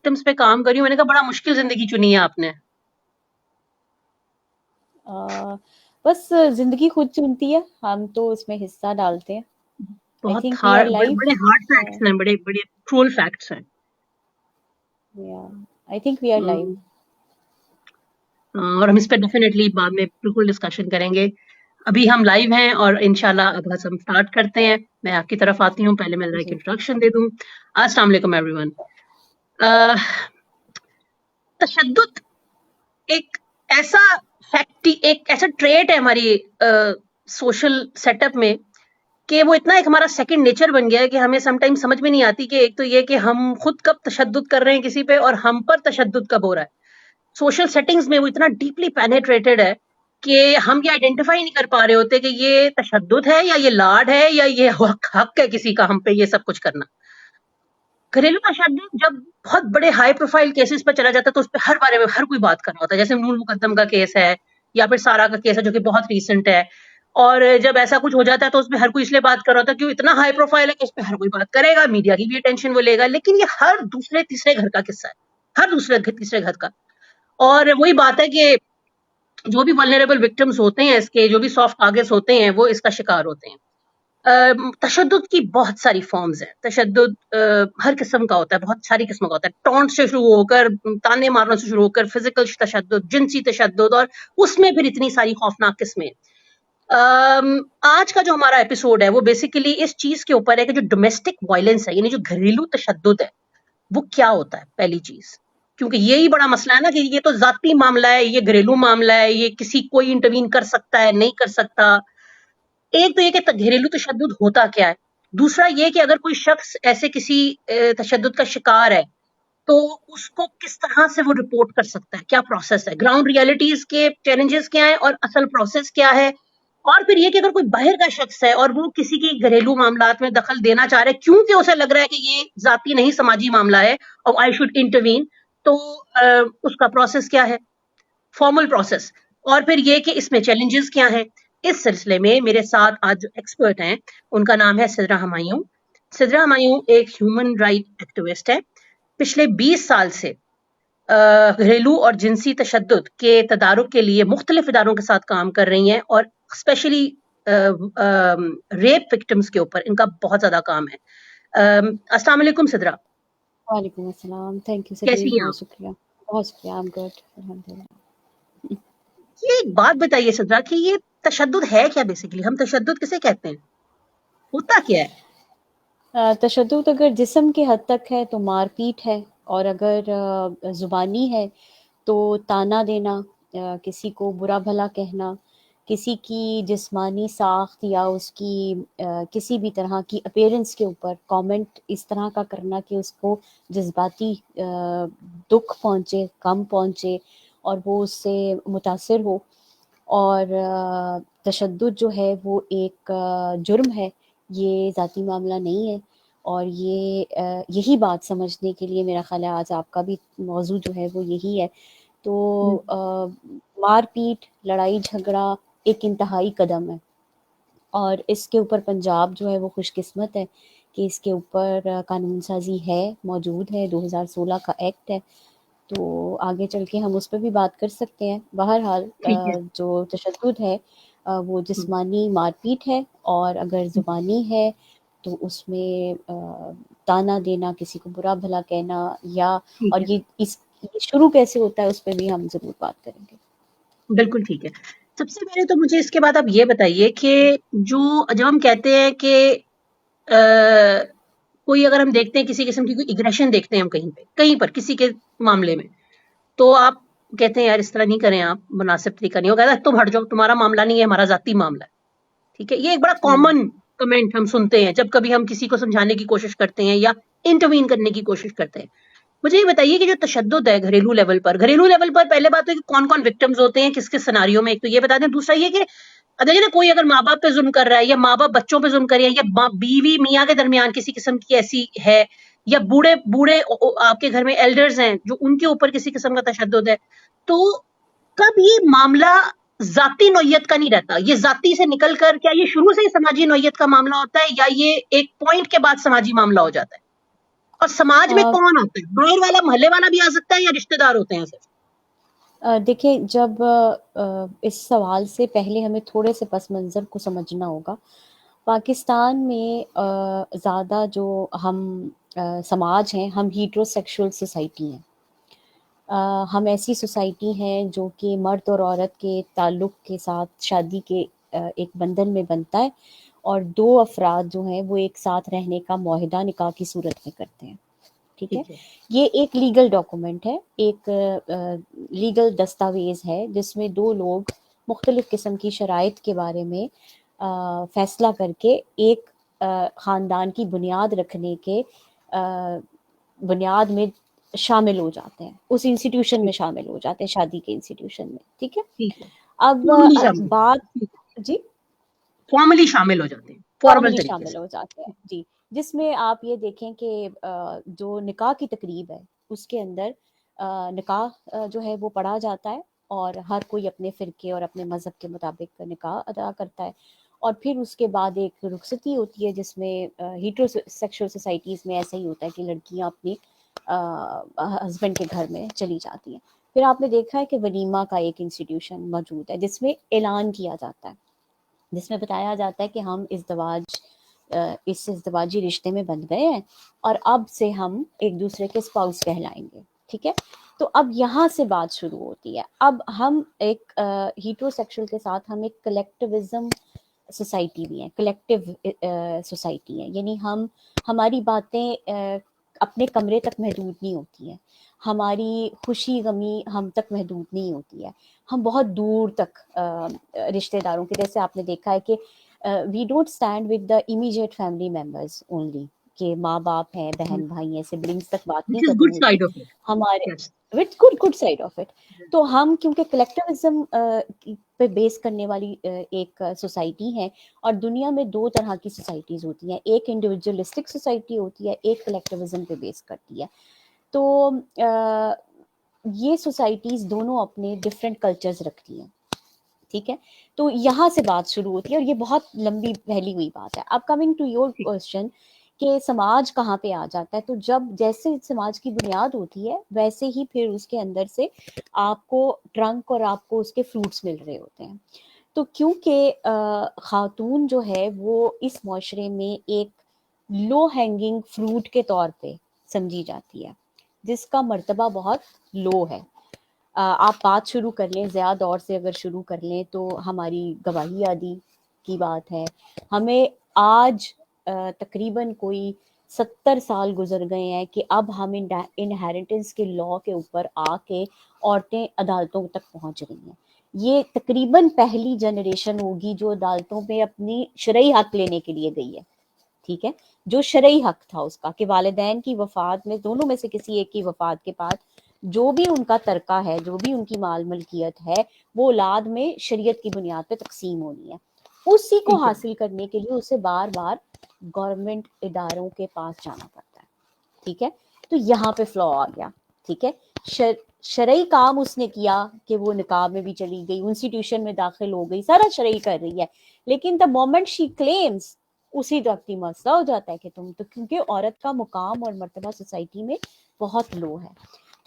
Victims پہ کام کری ہوں. میں نے کہا بڑا مشکل زندگی چنی ہے آپ نے. بس زندگی خود چنتی ہے, ہم تو اس میں حصہ ڈالتے ہیں. بہت بڑے ہارڈ فیکٹس ہیں, بڑے بڑے کرول فیکٹس ہیں. I think we are live. اور ہم اس پہ ڈیفینیٹلی بعد میں بالکل ڈسکشن کریں گے. ابھی ہم لائیو ہیں اور انشاءاللہ اب ہم اسٹارٹ کرتے ہیں. میں آپ کی طرف آتی ہوں, پہلے میں ایک انٹروڈکشن دے دوں. السلام علیکم ایوری ون. تشدد ایک ایسا ٹریٹ ہے ہماری سوشل سیٹ اپ میں کہ وہ اتنا ایک ہمارا سیکنڈ نیچر بن گیا ہے کہ ہمیں سم ٹائم سمجھ میں نہیں آتی کہ ایک تو یہ کہ ہم خود کب تشدد کر رہے ہیں کسی پہ اور ہم پر تشدد کب ہو رہا ہے. سوشل سیٹنگز میں وہ اتنا ڈیپلی پینیٹریٹڈ ہے کہ ہم یہ آئیڈینٹیفائی نہیں کر پا رہے ہوتے کہ یہ تشدد ہے یا یہ لاڈ ہے یا یہ حق ہے کسی کا ہم پہ یہ سب کچھ کرنا. گھریلو تشدد جب بہت بڑے ہائی پروفائل کیسز پہ چلا جاتا ہے تو اس پہ ہر بارے میں ہر کوئی بات کر رہا ہوتا ہے, جیسے نور مقدم کا کیس ہے یا پھر سارا کا کیس ہے جو کہ بہت ریسنٹ ہے. اور جب ایسا کچھ ہو جاتا ہے تو اس میں ہر کوئی اس لیے بات کر رہا ہوتا ہے کہ وہ اتنا ہائی پروفائل ہے کہ اس پہ ہر کوئی بات کرے گا, میڈیا کی بھی اٹینشن وہ لے گا. لیکن یہ ہر دوسرے تیسرے گھر کا قصہ ہے, ہر دوسرے تیسرے گھر کا. اور وہی بات ہے کہ جو بھی ولنریبل وکٹمز ہوتے ہیں اس کے, جو بھی سافٹ ٹارگٹس ہوتے ہیں وہ اس کا شکار ہوتے ہیں. تشدد کی بہت ساری فارمز ہیں. تشدد ہر قسم کا ہوتا ہے, بہت ساری قسم کا ہوتا ہے. ٹونٹ سے شروع ہو کر, تانے مارنے سے شروع ہو کر, فزیکل تشدد, جنسی تشدد, اور اس میں پھر اتنی ساری خوفناک قسمیں. آج کا جو ہمارا ایپیسوڈ ہے وہ بیسیکلی اس چیز کے اوپر ہے کہ جو ڈومیسٹک وائلنس ہے, یعنی جو گھریلو تشدد ہے وہ کیا ہوتا ہے. پہلی چیز, کیونکہ یہی بڑا مسئلہ ہے نا کہ یہ تو ذاتی معاملہ ہے, یہ گھریلو معاملہ ہے, یہ کسی کوئی انٹروین کر سکتا ہے نہیں کر سکتا. ایک تو یہ کہ گھریلو تشدد ہوتا کیا ہے. دوسرا یہ کہ اگر کوئی شخص ایسے کسی تشدد کا شکار ہے تو اس کو کس طرح سے وہ رپورٹ کر سکتا ہے, کیا پروسیس ہے, گراؤنڈ ریئلٹیز کے چیلنجز کیا ہیں اور اصل پروسیس کیا ہے. اور پھر یہ کہ اگر کوئی باہر کا شخص ہے اور وہ کسی کی گھریلو معاملات میں دخل دینا چاہ رہا ہے کیونکہ اسے لگ رہا ہے کہ یہ ذاتی نہیں سماجی معاملہ ہے اور آئی شوڈ انٹروین, تو اس کا پروسیس کیا ہے, فارمل پروسیس. اور پھر یہ کہ اس میں چیلنجز کیا ہیں. اس سلسلے میں میرے ساتھ آج جو ایکسپرٹ ہیں ان کا نام ہے سدرا ہمایوں. سدرا ہمایوں ایک ہیومن رائٹ ایکٹیوسٹ ہے. پچھلے 20 سال سے گھریلو اور جنسی تشدد کے تدارک کے لیے مختلف اداروں کے ساتھ کام کر رہی ہیں اور اسپیشلی ریپ وکٹمز کے اوپر ان کا بہت زیادہ کام ہے. السلام علیکم سدرا. وعلیکم السلام. تھینک یو کیسی ہیں بہت شکریہ. بہت شکریہ. I'm good. الحمدللہ. یہ ایک بات بتائیے سدرا کہ یہ تشدد ہے کیا بیسیکلی, ہم تشدد کسے کہتے ہیں, ہوتا کیا ہے؟ تشدد اگر جسم کے حد تک ہے تو مار پیٹ ہے, اور اگر زبانی ہے تو تانا دینا, کسی کو برا بھلا کہنا, کسی کی جسمانی ساخت یا اس کی کسی بھی طرح کی اپیرنس کے اوپر کامنٹ اس طرح کا کرنا کہ اس کو جذباتی دکھ پہنچے, غم پہنچے اور وہ اس سے متاثر ہو. اور تشدد جو ہے وہ ایک جرم ہے, یہ ذاتی معاملہ نہیں ہے. اور یہی بات سمجھنے کے لیے میرا خیال ہے آج آپ کا بھی موضوع جو ہے وہ یہی ہے. تو مار پیٹ, لڑائی جھگڑا ایک انتہائی قدم ہے, اور اس کے اوپر پنجاب جو ہے وہ خوش قسمت ہے کہ اس کے اوپر قانون سازی ہے, موجود ہے, 2016 کا ایکٹ ہے. تو آگے چل کے ہم اس پہ بھی بات کر سکتے ہیں. بہرحال جو تشدد ہے وہ جسمانی مار پیٹ ہے, اور اگر زبانی ہے تو اس میں تانا دینا, کسی کو برا بھلا کہنا, یا اور یہ شروع کیسے ہوتا ہے اس پہ بھی ہم ضرور بات کریں گے. بالکل ٹھیک ہے. سب سے پہلے تو مجھے اس کے بعد آپ یہ بتائیے کہ جب ہم کہتے ہیں کہ کوئی اگر ہم دیکھتے ہیں کسی قسم کی کوئی ایگریشن دیکھتے ہیں ہم کہیں پر کسی کے معاملے میں, تو آپ کہتے ہیں یار اس طرح نہیں کریں, آپ مناسب طریقہ نہیں, وہ کہتا ہے تم ہٹ جاؤ, تمہارا معاملہ نہیں ہے, ہمارا ذاتی معاملہ ہے. ٹھیک ہے, یہ ایک بڑا کامن کمنٹ ہم سنتے ہیں جب کبھی ہم کسی کو سمجھانے کی کوشش کرتے ہیں یا انٹروین کرنے کی کوشش کرتے ہیں. مجھے یہ بتائیے کہ جو تشدد ہے گھریلو لیول پر پہلے بات ہے کہ کون کون وکٹمز ہوتے ہیں کس کس سناریوں میں, ایک تو یہ بتا دیں. دوسرا یہ کہ کوئی اگر ماں باپ پہ ظلم کر رہا ہے یا ماں باپ بچوں پہ ظلم کر رہے ہیں یا بیوی میاں کے درمیان کسی قسم کی ایسی ہے, یا بوڑھے آپ کے گھر میں ایلڈرز ہیں جو ان کے اوپر کسی قسم کا تشدد ہے, تو کب یہ معاملہ ذاتی نوعیت کا نہیں رہتا, یہ ذاتی سے نکل کر کیا یہ شروع سے ہی سماجی نوعیت کا معاملہ ہوتا ہے, یا یہ ایک پوائنٹ کے بعد سماجی معاملہ ہو جاتا ہے؟ اور سماج میں آ، کون آتا ہے؟ باہر والا محلے والا بھی آ سکتا ہے یا رشتے دار ہوتے ہیں صرف؟ دیکھیں، جب اس سوال سے پہلے ہمیں تھوڑے سے پس منظر کو سمجھنا ہوگا. پاکستان میں زیادہ جو ہم سماج ہیں، ہم ہیٹرو سیکشول سوسائٹی ہیں. ہم ایسی سوسائٹی ہیں جو کہ مرد اور عورت کے تعلق کے ساتھ شادی کے ایک بندھن میں بنتا ہے، اور دو افراد جو ہیں وہ ایک ساتھ رہنے کا معاہدہ نکاح کی صورت میں کرتے ہیں. ٹھیک ہے. ٹھیک ہے. یہ ایک لیگل ڈاکومنٹ ہے، ایک لیگل دستاویز ہے جس میں دو لوگ مختلف قسم کی شرائط کے بارے میں فیصلہ کر کے ایک خاندان کی بنیاد رکھنے کے بنیاد میں شامل ہو جاتے ہیں، اس انسٹیٹیوشن میں ٹھیک شامل ہو جاتے ہیں، شادی کے انسٹیٹیوشن میں. ٹھیک ہے. ٹھیک ہے. اب فارملی شامل. بات، جی، فارملی شامل ہو جاتے ہیں، فارمل فارملی طریقے شامل سے. ہو جاتے ہیں. جی. جس میں آپ یہ دیکھیں کہ جو نکاح کی تقریب ہے اس کے اندر نکاح جو ہے وہ پڑھا جاتا ہے، اور ہر کوئی اپنے فرقے اور اپنے مذہب کے مطابق نکاح ادا کرتا ہے. اور پھر اس کے بعد ایک رخصتی ہوتی ہے جس میں ہیٹرو سیکشل سوسائٹیز میں ایسا ہی ہوتا ہے کہ لڑکیاں اپنی ہسبینڈ کے گھر میں چلی جاتی ہیں. پھر آپ نے دیکھا ہے کہ ولیمہ کا ایک انسٹیٹیوشن موجود ہے جس میں اعلان کیا جاتا ہے، جس میں بتایا جاتا ہے کہ ہم اس ازدواجی رشتے میں بندھ گئے ہیں اور اب سے ہم ایک دوسرے کے اسپاؤس کہلائیں گے. ٹھیک ہے. تو اب یہاں سے بات شروع ہوتی ہے. اب ہم ایک ہیٹرو سیکشل کے ساتھ ہم ایک کلیکٹیوزم سوسائٹی بھی ہیں، کلیکٹیو سوسائٹی ہیں، یعنی ہماری باتیں اپنے کمرے تک محدود نہیں ہوتی ہیں، ہماری خوشی غمی ہم تک محدود نہیں ہوتی ہے، ہم بہت دور تک رشتہ داروں کے، جیسے آپ نے دیکھا ہے کہ we don't stand with the immediate family members only, کہ ماں باپ ہیں، بہن بھائی ہیں، سبلنگس تک بات نہیں وچ از کرنی گڈ ہوتی سائڈ آف اٹ. ہمارے، yes. With good side of it. تو ہم کیونکہ کلیکٹیوزم پہ بیس کرنے والی ایک سوسائٹی ہے، اور دنیا میں دو طرح کی سوسائٹیز ہوتی ہیں، ایک انڈیویجولسٹک سوسائٹی ہوتی ہے، ایک کلیکٹیوزم پہ بیس کرتی ہے. تو یہ سوسائٹیز دونوں اپنے ڈفرینٹ کلچرز رکھتی ہیں. ٹھیک ہے. تو یہاں سے بات شروع ہوتی ہے، اور یہ بہت لمبی پھیلی ہوئی بات ہے. اب کمنگ ٹو یور ٹھیک. کوشچن کہ سماج کہاں پہ آ جاتا ہے، تو جب جیسے سماج کی بنیاد ہوتی ہے ویسے ہی پھر اس کے اندر سے آپ کو ٹرنک اور آپ کو اس کے فروٹس مل رہے ہوتے ہیں. تو کیونکہ خاتون جو ہے وہ اس معاشرے میں ایک لو ہینگنگ فروٹ کے طور پہ سمجھی جاتی ہے، جس کا مرتبہ بہت لو ہے. آپ بات شروع کر لیں ضیاء دور سے، اگر شروع کر لیں تو ہماری گواہی آدی کی بات ہے. ہمیں آج تقریباً کوئی 70 سال گزر گئے ہیں کہ اب ہم انہیریٹنس کے لا کے اوپر آ کے عورتیں عدالتوں تک پہنچ رہی ہیں. یہ تقریباً پہلی جنریشن ہوگی جو عدالتوں پہ اپنی شرعی حق لینے کے لیے گئی ہے. ٹھیک ہے. جو شرعی حق تھا اس کا کہ والدین کی وفات میں، دونوں میں سے کسی ایک کی وفات کے بعد جو بھی ان کا ترکہ ہے، جو بھی ان کی مال ملکیت ہے، وہ اولاد میں شریعت کی بنیاد پہ تقسیم ہونی ہے. اسی کو ٹھیک ہے. حاصل کرنے کے لیے اسے بار بار گورنمنٹ اداروں کے پاس جانا پڑتا ہے. ٹھیک ہے. تو یہاں پہ فلا آ گیا. ٹھیک ہے. شرعی کام اس نے کیا کہ وہ نکاح میں بھی چلی گئی، انسٹیٹیوشن میں داخل ہو گئی، سارا شرعی کر رہی ہے، لیکن دا مومنٹ شی کلیمز، اسی وقت ہی مسئلہ ہو جاتا ہے کہ تم تو، کیونکہ عورت کا مقام اور مرتبہ سوسائٹی میں بہت لو ہے.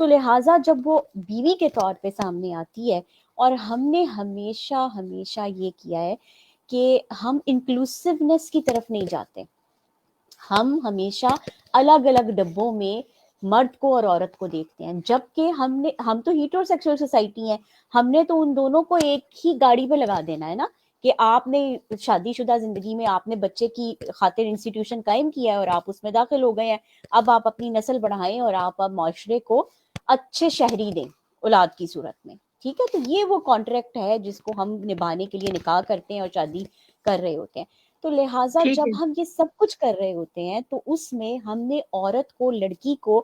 تو لہٰذا جب وہ بیوی کے طور پہ سامنے آتی ہے، اور ہم نے ہمیشہ ہمیشہ یہ کیا ہے کہ ہم انکلوسیونیس کی طرف نہیں جاتے، ہم ہمیشہ الگ الگ ڈبوں میں مرد کو اور عورت کو دیکھتے ہیں، جبکہ ہم تو ہیٹرو سیکشل سوسائٹی ہیں، ہم نے تو ان دونوں کو ایک ہی گاڑی پہ لگا دینا ہے نا، کہ آپ نے شادی شدہ زندگی میں آپ نے بچے کی خاطر انسٹیٹیوشن قائم کیا ہے اور آپ اس میں داخل ہو گئے ہیں، اب آپ اپنی نسل بڑھائیں اور آپ اب معاشرے کو اچھے شہری دیں اولاد کی صورت میں. ٹھیک ہے. تو یہ وہ کانٹریکٹ ہے جس کو ہم نبھانے کے لیے نکاح کرتے ہیں اور شادی کر رہے ہوتے ہیں. تو لہٰذا ٹھیک جب ہے. ہم یہ سب کچھ کر رہے ہوتے ہیں تو اس میں ہم نے عورت کو، لڑکی کو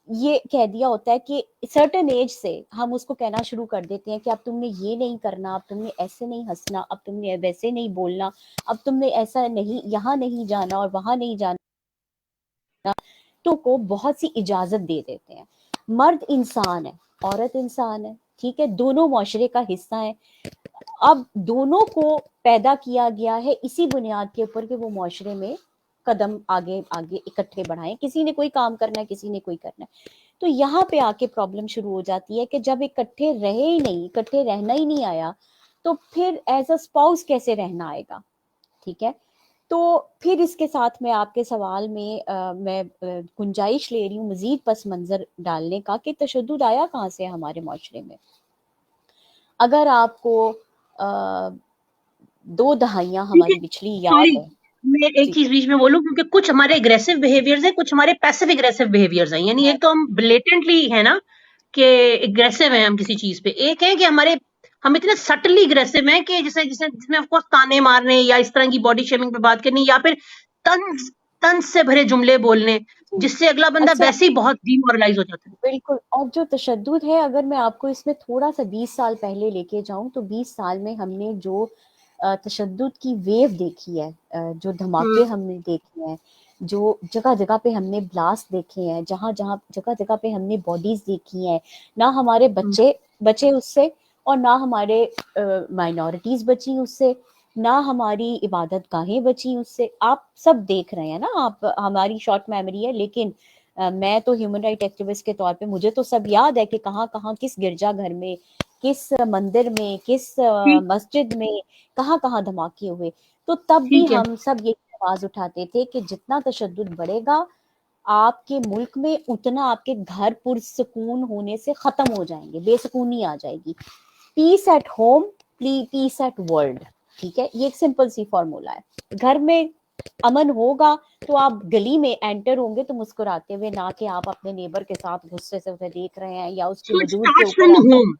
یہ کہہ دیا ہوتا ہے کہ سرٹن ایج سے ہم اس کو کہنا شروع کر دیتے ہیں کہ اب تم نے یہ نہیں کرنا، اب تم نے ایسے نہیں ہنسنا، اب تم نے ویسے نہیں بولنا، اب تم نے ایسا نہیں، یہاں نہیں جانا اور وہاں نہیں جانا. تو کو بہت سی اجازت دے دیتے ہیں. مرد انسان ہے، عورت انسان ہے. ٹھیک ہے. دونوں معاشرے کا حصہ ہیں. اب دونوں کو پیدا کیا گیا ہے اسی بنیاد کے اوپر کہ وہ معاشرے میں قدم آگے آگے اکٹھے بڑھائیں. کسی نے کوئی کام کرنا ہے, کسی نے کوئی کرنا ہے. تو یہاں پہ آ کے پرابلم شروع ہو جاتی ہے کہ جب اکٹھے رہے ہی نہیں, اکٹھے رہنا ہی نہیں آیا, تو پھر ایز اے اسپاؤس کیسے رہنا آئے گا. ٹھیک ہے, تو پھر اس کے ساتھ میں آپ کے سوال میں میں گنجائش لے رہی ہوں مزید پس منظر ڈالنے کا کہ تشدد آیا کہاں سے ہمارے معاشرے میں. اگر آپ کو 2 دہائیاں ٹھیک ہماری ہے، پچھلی سوری یاد ہے. میں ایک جی چیز بیچ میں بولوں، کیونکہ کچھ ہمارے اگریسو بہیویئرز ہیں، کچھ ہمارے پیسو اگریسو بہیویئرز ہیں. یعنی ایک تو ہم بلیٹنٹلی ہے نا کہ اگریسو ہیں ہم کسی چیز پہ، ایک ہے کہ ہم اتنے سٹلی اگریسو ہیں کہ جس میں آف کورس تانے مارنے یا اس طرح کی باڈی شیمنگ پہ بات کرنی، یا پھر طنز سے بھرے جملے بولنے، جی. جس سے اگلا بندہ اچھا ویسے ہی بہت ڈی مورلائز ہو جاتا ہے. بالکل. اور جو تشدد ہے اگر میں آپ کو اس میں تھوڑا سا 20 سال پہلے لے کے جاؤں تو 20 سال میں ہم نے جو تشدد کی ویو دیکھی ہے, جو دھماکے ہم نے دیکھے ہیں, جو جگہ جگہ پہ ہم نے بلاسٹ دیکھے ہیں, جہاں جہاں جگہ جگہ پہ ہم نے باڈیز دیکھی ہیں, نہ ہمارے بچے بچے اس سے, اور نہ ہمارے مائنورٹیز بچی اس سے, نہ ہماری عبادت گاہیں بچی اس سے. آپ سب دیکھ رہے ہیں نا, آپ ہماری شارٹ میموری ہے, لیکن میں تو ہیومن رائٹ ایکٹیوسٹ کے طور پہ مجھے تو سب یاد ہے کہ کہاں کہاں کس گرجا گھر میں, کس مندر میں, کس ٹھیک مسجد میں کہاں کہاں دھماکے ہوئے. تو تب بھی ٹھیک ہے. ہم سب یہ آواز اٹھاتے تھے کہ جتنا تشدد بڑھے گا آپ کے ملک میں اتنا آپ کے گھر پرسکون ہونے سے ختم ہو جائیں گے, بے سکونی آ جائے گی. Peace at home, peace at world. ٹھیک ہے, یہ ایک سمپل سی فارمولا ہے. گھر میں امن ہوگا تو آپ گلی میں انٹر ہوں گے تو مسکراتے ہوئے, نہ کہ آپ اپنے نیبر کے ساتھ غصے سے اسے دیکھ رہے ہیں یا اس کے So it وجود کے starts from اوپر the آپ. home.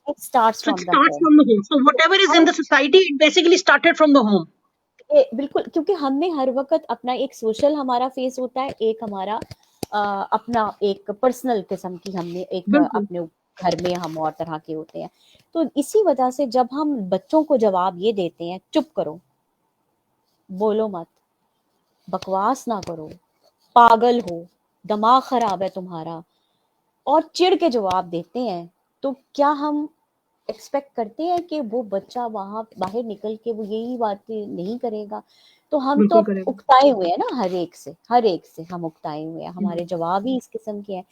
It starts So it from the starts home. from the home. So whatever is in the society, it basically started from the home. بالکل, کیونکہ ہم نے ہر وقت اپنا ایک سوشل ہمارا فیس ہوتا ہے, ایک ہمارا اپنا ایک پرسنل قسم کی ہم نے ایک بالکل. اپنے گھر میں ہم اور طرح کے ہوتے ہیں. تو اسی وجہ سے جب ہم بچوں کو جواب یہ دیتے ہیں چپ کرو, بولو مت, بکواس نہ کرو, پاگل ہو, دماغ خراب ہے تمہارا, اور چڑ کے جواب دیتے ہیں, تو کیا ہم ایکسپیکٹ کرتے ہیں کہ وہ بچہ وہاں باہر نکل کے وہ یہی باتیں نہیں کرے گا؟ تو ہم تو بالکل کرے گا. اکتائے ہوئے ہیں نا, ہر ایک سے ہم اکتائے ہوئے ہیں, ہمارے جواب ہی اس قسم کے ہیں.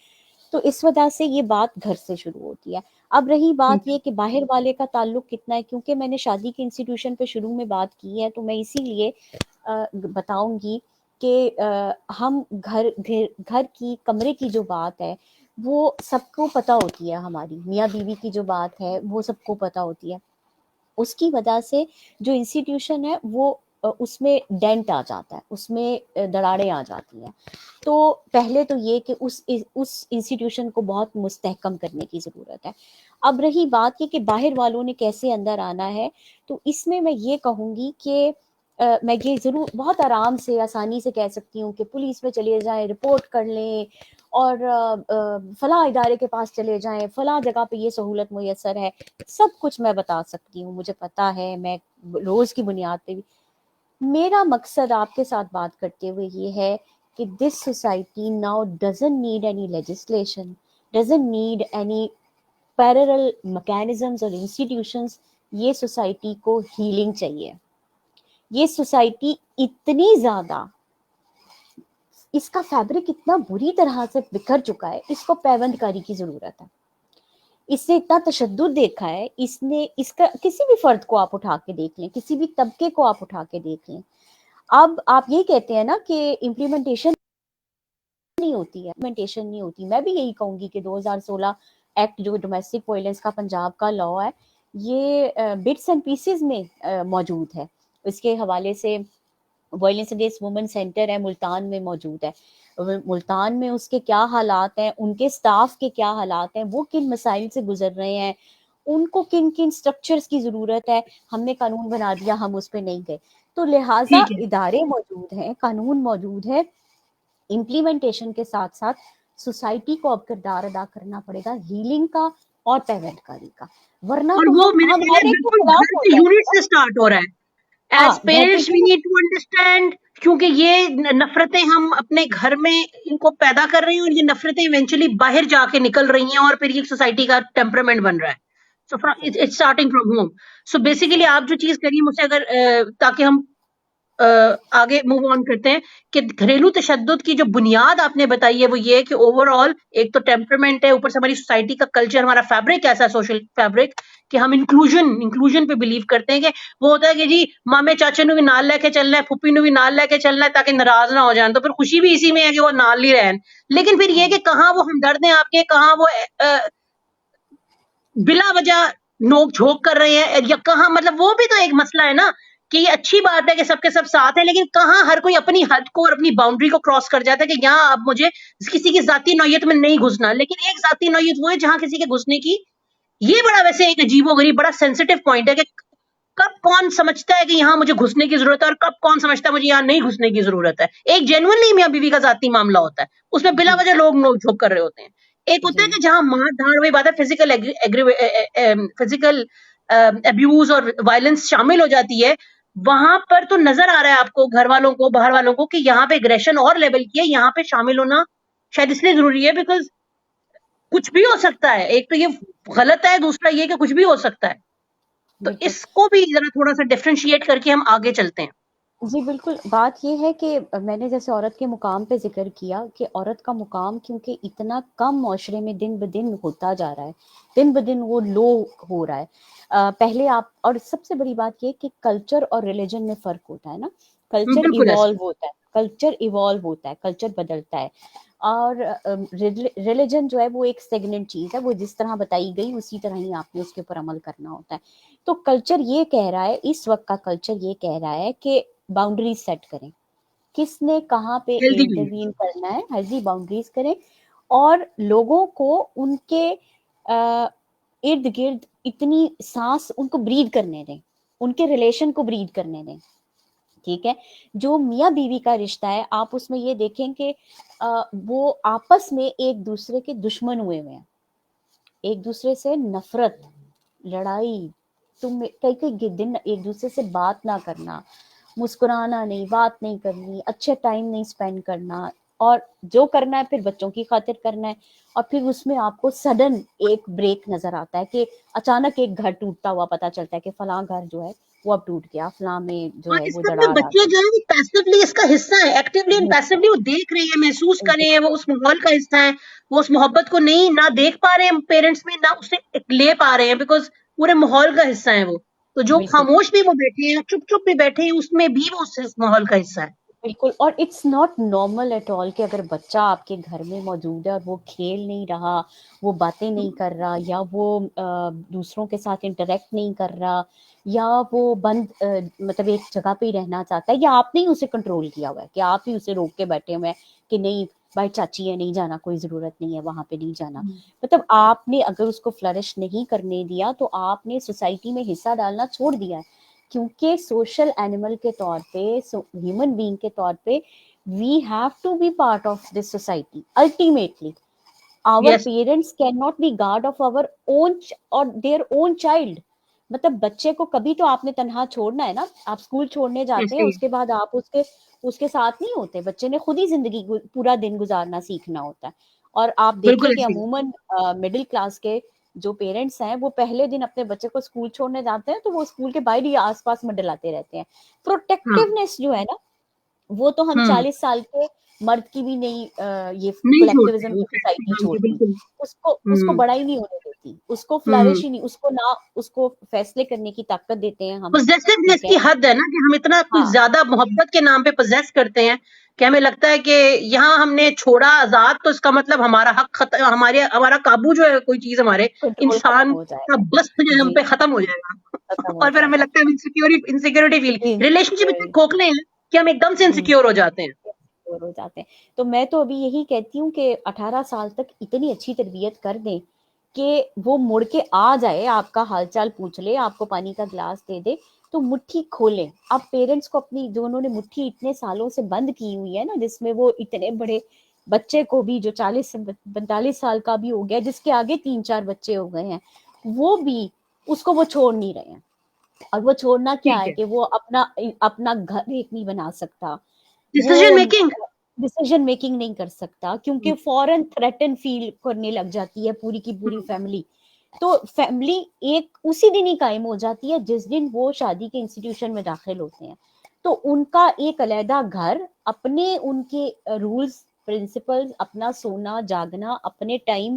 تو اس وجہ سے یہ بات گھر سے شروع ہوتی ہے. اب رہی بات یہ کہ باہر والے کا تعلق کتنا ہے, کیونکہ میں نے شادی کے انسٹیٹیوشن پہ شروع میں بات کی ہے, تو میں اسی لیے بتاؤں گی کہ ہم گھر کی کمرے کی جو بات ہے وہ سب کو پتہ ہوتی ہے, ہماری میاں بیوی کی جو بات ہے وہ سب کو پتہ ہوتی ہے. اس کی وجہ سے جو انسٹیٹیوشن ہے وہ اس میں ڈینٹ آ جاتا ہے, اس میں دراڑیں آ جاتی ہیں. تو پہلے تو یہ کہ اس انسٹیٹیوشن کو بہت مستحکم کرنے کی ضرورت ہے. اب رہی بات یہ کہ باہر والوں نے کیسے اندر آنا ہے, تو اس میں یہ کہوں گی کہ میں یہ ضرور بہت آرام سے آسانی سے کہہ سکتی ہوں کہ پولیس میں چلے جائیں, رپورٹ کر لیں, اور فلاں ادارے کے پاس چلے جائیں, فلاں جگہ پہ یہ سہولت میسر ہے, سب کچھ میں بتا سکتی ہوں, مجھے پتا ہے, میں روز کی بنیاد پہ بھی. میرا مقصد آپ کے ساتھ بات کرتے ہوئے یہ ہے کہ this society now doesn't need any legislation, doesn't need any parallel mechanisms اور انسٹیٹیوشنز. یہ سوسائٹی کو ہیلنگ چاہیے. یہ سوسائٹی اتنی زیادہ, اس کا فیبرک اتنا بری طرح سے بکھر چکا ہے, اس کو پیوند کاری کی ضرورت ہے. اس نے اتنا تشدد دیکھا ہے, اس کا کسی بھی فرد کو آپ اٹھا کے دیکھ لیں, کسی بھی طبقے کو آپ اٹھا کے دیکھ لیں. اب آپ یہ کہتے ہیں نا کہ امپلیمنٹیشن نہیں ہوتی ہے, امپلیمنٹیشن نہیں ہوتی. میں بھی یہی کہوں گی کہ 2016 ایکٹ جو ڈومیسٹک وائلنس کا پنجاب کا لا ہے, یہ بٹس اینڈ پیسز میں موجود ہے. اس کے حوالے سے وائلنس اگینسٹ وومن سینٹر ہے ملتان میں موجود ہے. ملتان میں اس کے کیا حالات ہیں, ان کے سٹاف کے کیا حالات ہیں, وہ کن مسائل سے گزر رہے ہیں, ان کو کن کن سٹرکچرز کی ضرورت ہے. ہم نے قانون بنا دیا, ہم اس پہ نہیں گئے. تو لہٰذا ٹھیک ہے. ادارے موجود ہیں, قانون موجود ہے, امپلیمنٹیشن کے ساتھ ساتھ سوسائٹی کو اب کردار ادا کرنا پڑے گا ہیلنگ کا اور پیوند کاری کا, ورنہ اور تو وہ ہم میرے خیال ہر ہے ایک کے بالکل خلاف گھر ہو کے جائیں یونٹ گے. سے اسٹارٹ ہو رہا ہے. ہاں ایز گھر کے parents we need to understand, کیونکہ یہ نفرتیں ہم اپنے گھر میں ان کو پیدا کر رہے ہیں, اور یہ نفرتیں ایونچولی باہر جا کے نکل رہی ہیں, اور پھر یہ سوسائٹی کا ٹیمپرامنٹ بن رہا ہے. So it's starting from home. So basically آپ جو چیز کریے مجھ سے اگر تاکہ ہم آگے موو آن کرتے ہیں کہ گھریلو تشدد کی جو بنیاد آپ نے بتائی ہے وہ یہ ہے کہ اوور آل ایک تو ٹیمپرمنٹ ہے، اوپر سے ہماری سوسائٹی کا کلچر، ہمارا فیبرک ایسا سوشل فیبرک کہ ہم انکلوژن پہ بلیو کرتے ہیں، کہ وہ ہوتا ہے کہ جی مامے چاچے نو بھی نال لے کے چلنا ہے، پھپھی نو بھی نال لے کے چلنا ہے تاکہ ناراض نہ ہو جائیں، تو پھر خوشی بھی اسی میں ہے کہ وہ نال ہی رہن. لیکن پھر یہ کہ کہاں وہ ہمدرد ہیں آپ کے، کہاں وہ بلا وجہ نوک جھوک کر رہے ہیں، یا کہاں مطلب وہ بھی تو ایک مسئلہ ہے نا کہ یہ اچھی بات ہے کہ سب کے سب ساتھ ہیں، لیکن کہاں ہر کوئی اپنی حد کو اور اپنی باؤنڈری کو کراس کر جاتا ہے کہ یہاں اب مجھے کسی کی ذاتی نوعیت میں نہیں گھسنا. لیکن ایک ذاتی نوعیت وہ ہے جہاں کسی کے گھسنے کی، یہ بڑا ویسے ایک عجیب و غریب بڑا سینسیٹیو پوائنٹ ہے کہ کب کون سمجھتا ہے کہ یہاں مجھے گھسنے کی ضرورت ہے اور کب کون سمجھتا ہے مجھے یہاں نہیں گھسنے کی ضرورت ہے. ایک جینوئنلی میاں بیوی کا ذاتی معاملہ ہوتا ہے، اس میں بلا جی وجہ لوگ نوک جھوک کر رہے ہوتے ہیں. ایک ہوتا ہے جی کہ جہاں مار دھاڑ، وہی بات ہے فزیکل ابیوز اور وائلنس شامل ہو جاتی ہے، وہاں پر تو نظر آ رہا ہے آپ کو، گھر والوں کو، باہر والوں کو، کہ یہاں پہ اگریشن اور لیول کی ہے. یہاں پہ شامل ہونا شاید اس لیے ضروری ہے بیکاز کچھ بھی ہو سکتا ہے. ایک تو یہ غلط ہے، دوسرا یہ کہ کچھ بھی ہو سکتا ہے. تو بالکل. اس کو بھی ذرا تھوڑا سا ڈفرینشیٹ کر کے ہم آگے چلتے ہیں. جی بالکل، بات یہ ہے کہ میں نے جیسے عورت کے مقام پہ ذکر کیا کہ عورت کا مقام کیونکہ اتنا کم معاشرے میں دن بدن ہوتا جا رہا ہے، دن بدن وہ لو ہو رہا ہے. پہلے آپ، اور سب سے بڑی بات یہ کہ کلچر اور ریلیجن میں فرق ہوتا ہے نا. کلچر بالکل ایسا. ایوالو ہوتا ہے، کلچر ایوالو ہوتا ہے، کلچر بدلتا ہے. اور ریلیجن جو ہے وہ ایک اسٹیگننٹ چیز ہے، وہ جس طرح بتائی گئی اسی طرح ہی آپ نے اس کے اوپر عمل کرنا ہوتا ہے. تو کلچر یہ کہہ رہا ہے، اس وقت کا کلچر یہ کہہ رہا ہے کہ باؤنڈریز سیٹ کریں، کس نے کہاں پہ ہیلدی بھی. انٹروین کرنا ہے، ہیلدی باؤنڈریز کریں، اور لوگوں کو ان کے ارد گرد اتنی سانس ان کو بریتھ کرنے دیں، ان کے ریلیشن کو بریتھ کرنے دیں. ٹھیک ہے، جو میاں بیوی کا رشتہ ہے آپ اس میں یہ دیکھیں کہ وہ آپس میں ایک دوسرے کے دشمن ہوئے ہوئے ہیں، ایک دوسرے سے نفرت، لڑائی، تم کئی کئی دن ایک دوسرے سے بات نہ کرنا، مسکرانا نہیں، بات نہیں کرنی، اچھے ٹائم نہیں سپینڈ کرنا، اور جو کرنا ہے پھر بچوں کی خاطر کرنا ہے. اور پھر اس میں آپ کو سڈن ایک بریک نظر آتا ہے کہ اچانک ایک گھر ٹوٹتا ہوا پتا چلتا ہے کہ فلاں گھر جو ہے وہ اب ٹوٹ گیا، فلاں میں جو اور ہے اس وہ کا دراڑ آ بچے گئی. جو ہے وہ پیسively اس کا حصہ ہے، ایکٹیولی اینڈ پیسively وہ دیکھ رہے ہیں، محسوس کر رہے ہیں، وہ اس ماحول کا حصہ ہے. وہ اس محبت کو نہیں نہ دیکھ پا رہے ہیں پیرنٹس میں، نہ اسے لے پا رہے ہیں بیکاز پورے ماحول کا حصہ ہے وہ. تو جو بالکل خاموش بھی وہ بیٹھے ہیں، چپ چپ بھی بیٹھے ہیں، اس میں بھی وہ اس ماحول کا حصہ ہے. بالکل. اور it's not normal at all کہ اگر بچہ آپ کے گھر میں موجود ہے اور وہ کھیل نہیں رہا، وہ باتیں نہیں کر رہا، یا وہ دوسروں کے ساتھ انٹریکٹ نہیں کر رہا، یا وہ بند مطلب ایک جگہ پہ ہی رہنا چاہتا ہے، یا آپ نے ہی اسے کنٹرول کیا ہوا ہے کہ آپ ہی اسے روک کے بیٹھے ہوئے ہیں کہ نہیں بھائی چاچی ہے نہیں جانا، کوئی ضرورت نہیں ہے وہاں پہ نہیں جانا. مطلب آپ نے اگر اس کو فلرش نہیں کرنے دیا تو آپ نے سوسائٹی میں حصہ ڈالنا چھوڑ دیا ہے. کیونکہ سوشل اینیمل کے طور پہ، ہیومن بینگ کے طور پہ، we have to be part of this society. Ultimately our yes. parents cannot be guard of our own or their own child. مطلب بچے کو کبھی تو آپ نے تنہا چھوڑنا ہے نا. آپ اسکول چھوڑنے جاتے ہیں، ایسے ہی. اس کے بعد آپ اس کے ساتھ نہیں ہوتے. بچے نے خود ہی زندگی پورا دن گزارنا سیکھنا ہوتا ہے. اور آپ دیکھیں بالکل کہ ایسے ہی. عموماً مڈل کلاس کے جو پیرنٹس ہیں وہ پہلے دن اپنے بچے کو اسکول چھوڑنے جاتے ہیں تو وہ اسکول کے باہر ہی آس پاس منڈلاتے رہتے ہیں. ہاں. پروٹیکٹیونیس جو ہے نا، وہ تو ہم 40 سال کے مرد کی بھی نہیں یہ نہیں چھوڑتے کلیکٹیوزم وہ کی سوسائٹی ہاں جی چھوڑتی. بالکل. اس کو بڑا ہی نہیں ہونے دیتی، اس کو فلرش ہی نہیں، اس کو نہ اس کو فیصلے کرنے کی طاقت دیتے ہیں ہم. پوزیسونیس ٹھیک ہے، کی حد ہے نا کہ ہم اتنا کچھ ہاں زیادہ محبت کے نام پہ پوزیس کرتے ہیں کہ ہمیں لگتا ہے کہ یہاں ہم نے چھوڑا آزاد تو اس کا مطلب ہمارا حق ہمارا قابو جو ہے کوئی چیز ہمارے کنٹرول ختم انسان ہو جائے کا گا. بس جو ہے ہم جی پہ ختم ہو جائے گا. ختم ہو اور پھر جائے ہمیں گا. لگتا ہے انسیکیورٹی فیل، ریلیشن شپ اتنے انسیکیور کھوکھلے ہیں کہ ہم ایک دم سے انسیکیور ہو جاتے ہیں. ہو جاتے ہیں. تو میں تو ابھی یہی کہتی ہوں کہ 18 سال تک اتنی اچھی تربیت کر دیں کہ وہ مڑ کے آ جائے، آپ کا حال چال پوچھ لے، آپ کو پانی کا گلاس دے دے تو مٹھی کھولیں. اب پیرنٹس کو اپنی جو انہوں نے مٹھی اتنے سالوں سے بند کی ہوئی ہے نا، جس میں وہ اتنے بڑے بچے کو بھی جو 40 45 سال کا بھی ہو گیا، جس کے آگے 3 4 بچے ہو گئے ہیں، وہ بھی اس کو وہ چھوڑ نہیں رہے ہیں. اور وہ چھوڑنا کیا ٹھیک ہے ہے. کہ وہ اپنا گھر ایک نہیں بنا سکتا، ڈیسیژن وہ میکنگ. ڈیسیژن میکنگ نہیں کر سکتا، کیونکہ فوراً تھریٹن فیل کرنے لگ جاتی ہے پوری کی پوری فیملی. تو فیملی ایک اسی دن ہی قائم ہو جاتی ہے جس دن وہ شادی کے انسٹیٹیوشن میں داخل ہوتے ہیں. تو ان کا ایک علیحدہ گھر، اپنے ان کے رولز پرنسپلز، اپنا سونا جاگنا، اپنے ٹائم،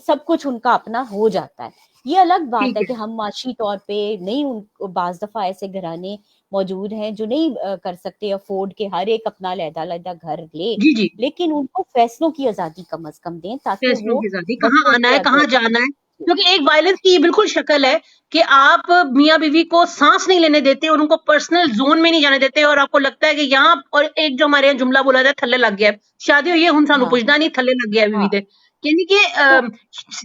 سب کچھ ان کا اپنا ہو جاتا ہے. یہ الگ بات ہے ٹھیک کہ ہم معاشی طور پہ نہیں، ان بعض دفعہ ایسے گھرانے موجود ہیں جو نہیں کر سکتے افورڈ کہ ہر ایک اپنا علیحدہ علیحدہ گھر لے، جی جی. لیکن ان کو فیصلوں کی آزادی کم از کم دیں تاکہ فیصلوں وہ کی آزادی، کہاں بچوں آنا کے ہے کہاں اگر جانا ہے. کیونکہ ایک وائلنس کی یہ بالکل شکل ہے کہ آپ میاں بیوی کو سانس نہیں لینے دیتے اور ان کو پرسنل زون میں نہیں جانے دیتے، اور آپ کو لگتا ہے کہ یہاں، اور ایک جو ہمارے یہاں جملہ بولا جاتا ہے تھلے لگ گیا ہے، شادی ہوئی ہے ہن سانو ہاں پوچھنا نہیں تھلے لگ گیا ہے بیوی ہاں دے. یعنی کہ تو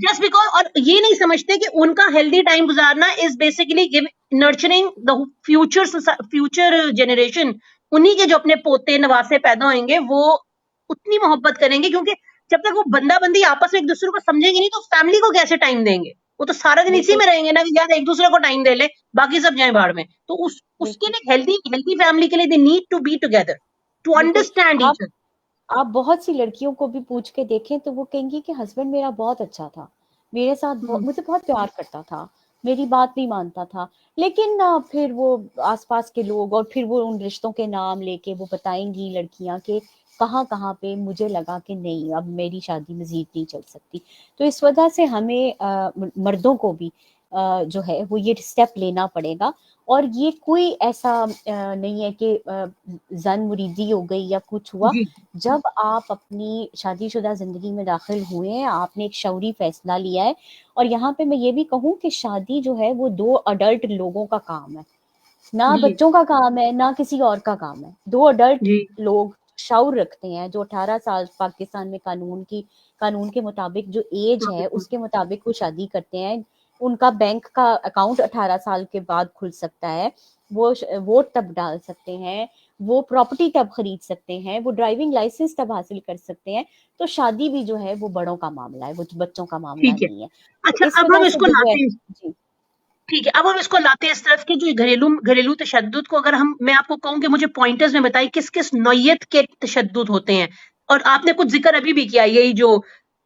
جسٹ بیکاز، اور یہ نہیں سمجھتے کہ ان کا ہیلدی ٹائم گزارنا is basically nurturing the future generation. انہی کے جو اپنے پوتے نواسے پیدا ہوئیں گے وہ اتنی محبت کریں گے، کیونکہ جب تک وہ بندہ بندی آپس میں ایک دوسرے کو سمجھیں گے نہیں تو فیملی کو کیسے ٹائم دیں گے؟ وہ تو سارا دن اسی بالکل میں رہیں گے نا کہ یار ایک دوسرے کو ٹائم دے لے، باقی سب جائیں بھاڑ میں. تو اس کے بالکل لیے ہیلدی فیملی کے لیے they need to be together to بالکل انڈرسٹینڈ آپ ایچ ادر. آپ بہت سی لڑکیوں کو بھی پوچھ کے دیکھیں تو وہ کہیں گی کہ ہسبینڈ میرا بہت اچھا تھا، میرے ساتھ مجھے بہت پیار کرتا تھا، میری بات نہیں مانتا تھا، لیکن پھر وہ آس پاس کے لوگ اور پھر وہ ان رشتوں کے نام لے کے وہ بتائیں گی لڑکیاں کہ کہاں کہاں پہ مجھے لگا کہ نہیں اب میری شادی مزید نہیں چل سکتی. تو اس وجہ سے ہمیں مردوں کو بھی جو ہے وہ یہ اسٹیپ لینا پڑے گا. اور یہ کوئی ایسا نہیں ہے کہ زن مریدی ہو گئی یا کچھ ہوا. جی جب آپ اپنی شادی شدہ زندگی میں داخل ہوئے ہیں، آپ نے ایک شعوری فیصلہ لیا ہے. اور یہاں پہ میں یہ بھی کہوں کہ شادی جو ہے وہ دو اڈلٹ لوگوں کا کام ہے، نہ جی بچوں کا کام ہے نہ کسی اور کا کام ہے. دو اڈلٹ جی. لوگ شعور رکھتے ہیں، جو 18 سال پاکستان میں قانون کے مطابق جو ایج ہاں ہے بالکل اس کے مطابق وہ شادی کرتے ہیں. ان کا بینک کا اکاؤنٹ 18 سال کے بعد کھل سکتا ہے، وہ ووٹ تب ڈال سکتے ہیں، وہ پراپرٹی تب خرید سکتے ہیں، وہ ڈرائیونگ لائسنس تب حاصل کر سکتے ہیں. تو شادی بھی جو ہے وہ بڑوں کا معاملہ ہے، وہ بچوں کا معاملہ ٹھیک ہے. نہیں ہے. تو اچھا اس اب وجہ ہم اس سے کو جو ہے لاتے ہیں، جی ٹھیک ہے اب ہم اس کو لاتے ہیں اس طرف کہ جو گھریلو تشدد کو اگر میں آپ کو کہوں کہ مجھے پوائنٹرز میں بتائیں کس کس نوعیت کے تشدد ہوتے ہیں. اور آپ نے کچھ ذکر ابھی بھی کیا، یہی جو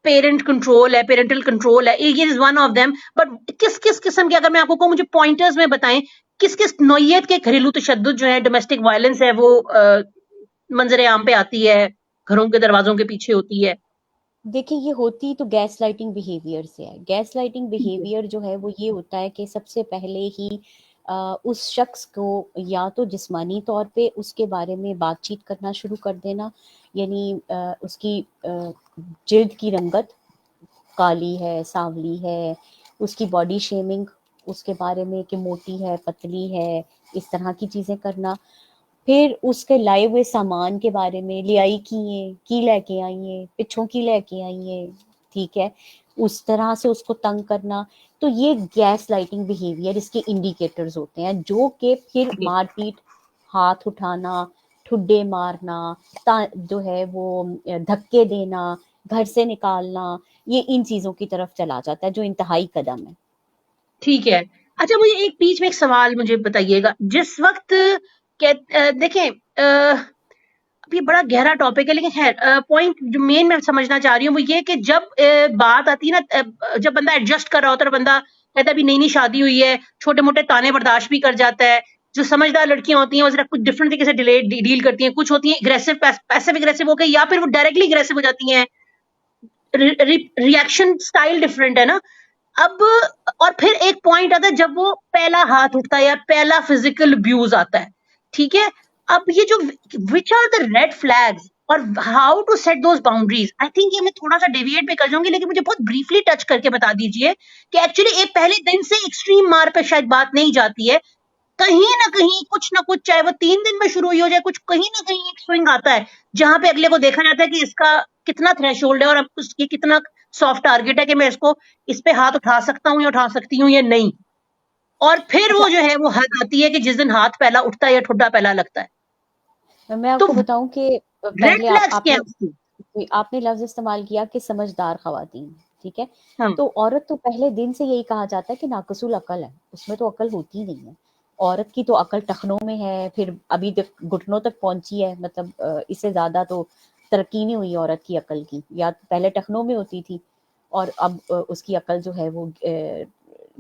پیرنٹ کنٹرول ہے، پیرنٹل کنٹرول ہے، یہ is one of them. But کس کس قسم کے، اگر میں آپ کو کہوں مجھے پوائنٹرز میں بتائیں کس کس نوعیت کے گھریلو تشدد جو ہے، ڈومیسٹک وائلنس ہے، وہ منظر عام پہ آتی ہے، گھروں کے دروازوں کے پیچھے ہوتی ہے. دیکھیں یہ ہوتی تو گیس لائٹنگ بیہیویئر سے ہے. گیس لائٹنگ ٹھیک ہے. بیہیویئر جو ہے وہ یہ ہوتا ہے کہ سب سے پہلے ہی اس شخص کو یا تو جسمانی طور پہ اس کے بارے میں بات چیت کرنا شروع کر دینا، یعنی اس کی جلد کی رنگت کالی ہے، سانولی ہے، اس کی باڈی شیمنگ، اس کے بارے میں کہ موٹی ہے، پتلی ہے، اس طرح کی چیزیں کرنا. پھر اس کے لائے ہوئے سامان کے بارے میں لیائی کی لے کے آئیے، پچھوں کی لے کے آئیے، ٹھیک ہے، اس طرح سے اس کو تنگ کرنا. تو یہ گیس لائٹنگ بیہیویئر اس کے انڈیکیٹرز ہوتے ہیں، جو کہ پھر ٹھیک ہے. مار پیٹ، ہاتھ اٹھانا، ٹھڈے مارنا، جو ہے وہ دھکے دینا، گھر سے نکالنا، یہ ان چیزوں کی طرف چلا جاتا ہے جو انتہائی قدم ہے. ٹھیک ہے. اچھا مجھے ایک بیچ میں ایک سوال مجھے بتائیے گا. جس وقت دیکھیں اب یہ بڑا گہرا ٹاپک ہے، لیکن خیر پوائنٹ جو مین میں سمجھنا چاہ رہی ہوں وہ یہ کہ جب بات آتی ہے نا، جب بندہ ایڈجسٹ کر رہا ہوتا ہے، بندہ کہتا ہے ابھی نئی نئی شادی ہوئی ہے، چھوٹے موٹے تانے برداشت بھی کر جاتا ہے. جو سمجھدار لڑکیاں ہوتی ہیں وہ ذرا کچھ ڈفرنٹ طریقے سے ڈیل کرتی ہیں، کچھ ہوتی ہیں اگریسو، پیسو اگریسو ہو کے، یا پھر وہ ڈائریکٹلی اگریسو ہو جاتی ہیں. ریئیکشن سٹائل ڈفرنٹ ہے نا. اب اور پھر ایک پوائنٹ آتا ہے جب وہ پہلا ہاتھ اٹھتا ہے یا پہلا فزیکل ابیوز آتا ہے. ٹھیک ہے. اب یہ جو which are the red flags اور how to set those boundaries, I think یہ میں تھوڑا سا ڈیویٹ بھی کر جاؤں گی، لیکن مجھے بہت بریفلی ٹچ کر کے بتا دیجیے کہ ایکچولی ایک پہلے دن سے ایکسٹریم مار پہ شاید بات نہیں جاتی ہے، کہیں نہ کہیں کچھ نہ کچھ، چاہے وہ 3 دن میں شروع ہوئی ہو جائے، کچھ کہیں نہ کہیں ایک سوئنگ آتا ہے جہاں پہ اگلے کو دیکھا جاتا ہے کہ اس کا کتنا تھریش ہولڈ ہے اور اس کی کتنا سافٹ ٹارگیٹ ہے کہ میں اس پہ ہاتھ اٹھا سکتا ہوں یا اٹھا سکتی ہوں یا نہیں. اور پھر اچھا وہ جو ہے وہ حد آتی ہے کہ جس دن ہاتھ پہلا اٹھتا ہے یا ٹھڈا پہلا لگتا ہے. میں آپ تو کو بتاؤں کہ ریڈ پہلے فلیگس کیا ہے اس کی؟ آپ نے لفظ استعمال کیا کہ سمجھدار خواتین، ٹھیک ہے. ہاں تو عورت تو پہلے دن سے یہی کہا جاتا ہے کہ ناقص العقل ہے، اس میں تو عقل ہوتی ہی نہیں ہے. عورت کی تو عقل ٹخنوں میں ہے، پھر ابھی تک گھٹنوں تک پہنچی ہے، مطلب اس سے زیادہ تو ترقی نہیں ہوئی عورت کی عقل کی. یا پہلے ٹخنوں میں ہوتی تھی اور اب اس کی عقل جو ہے وہ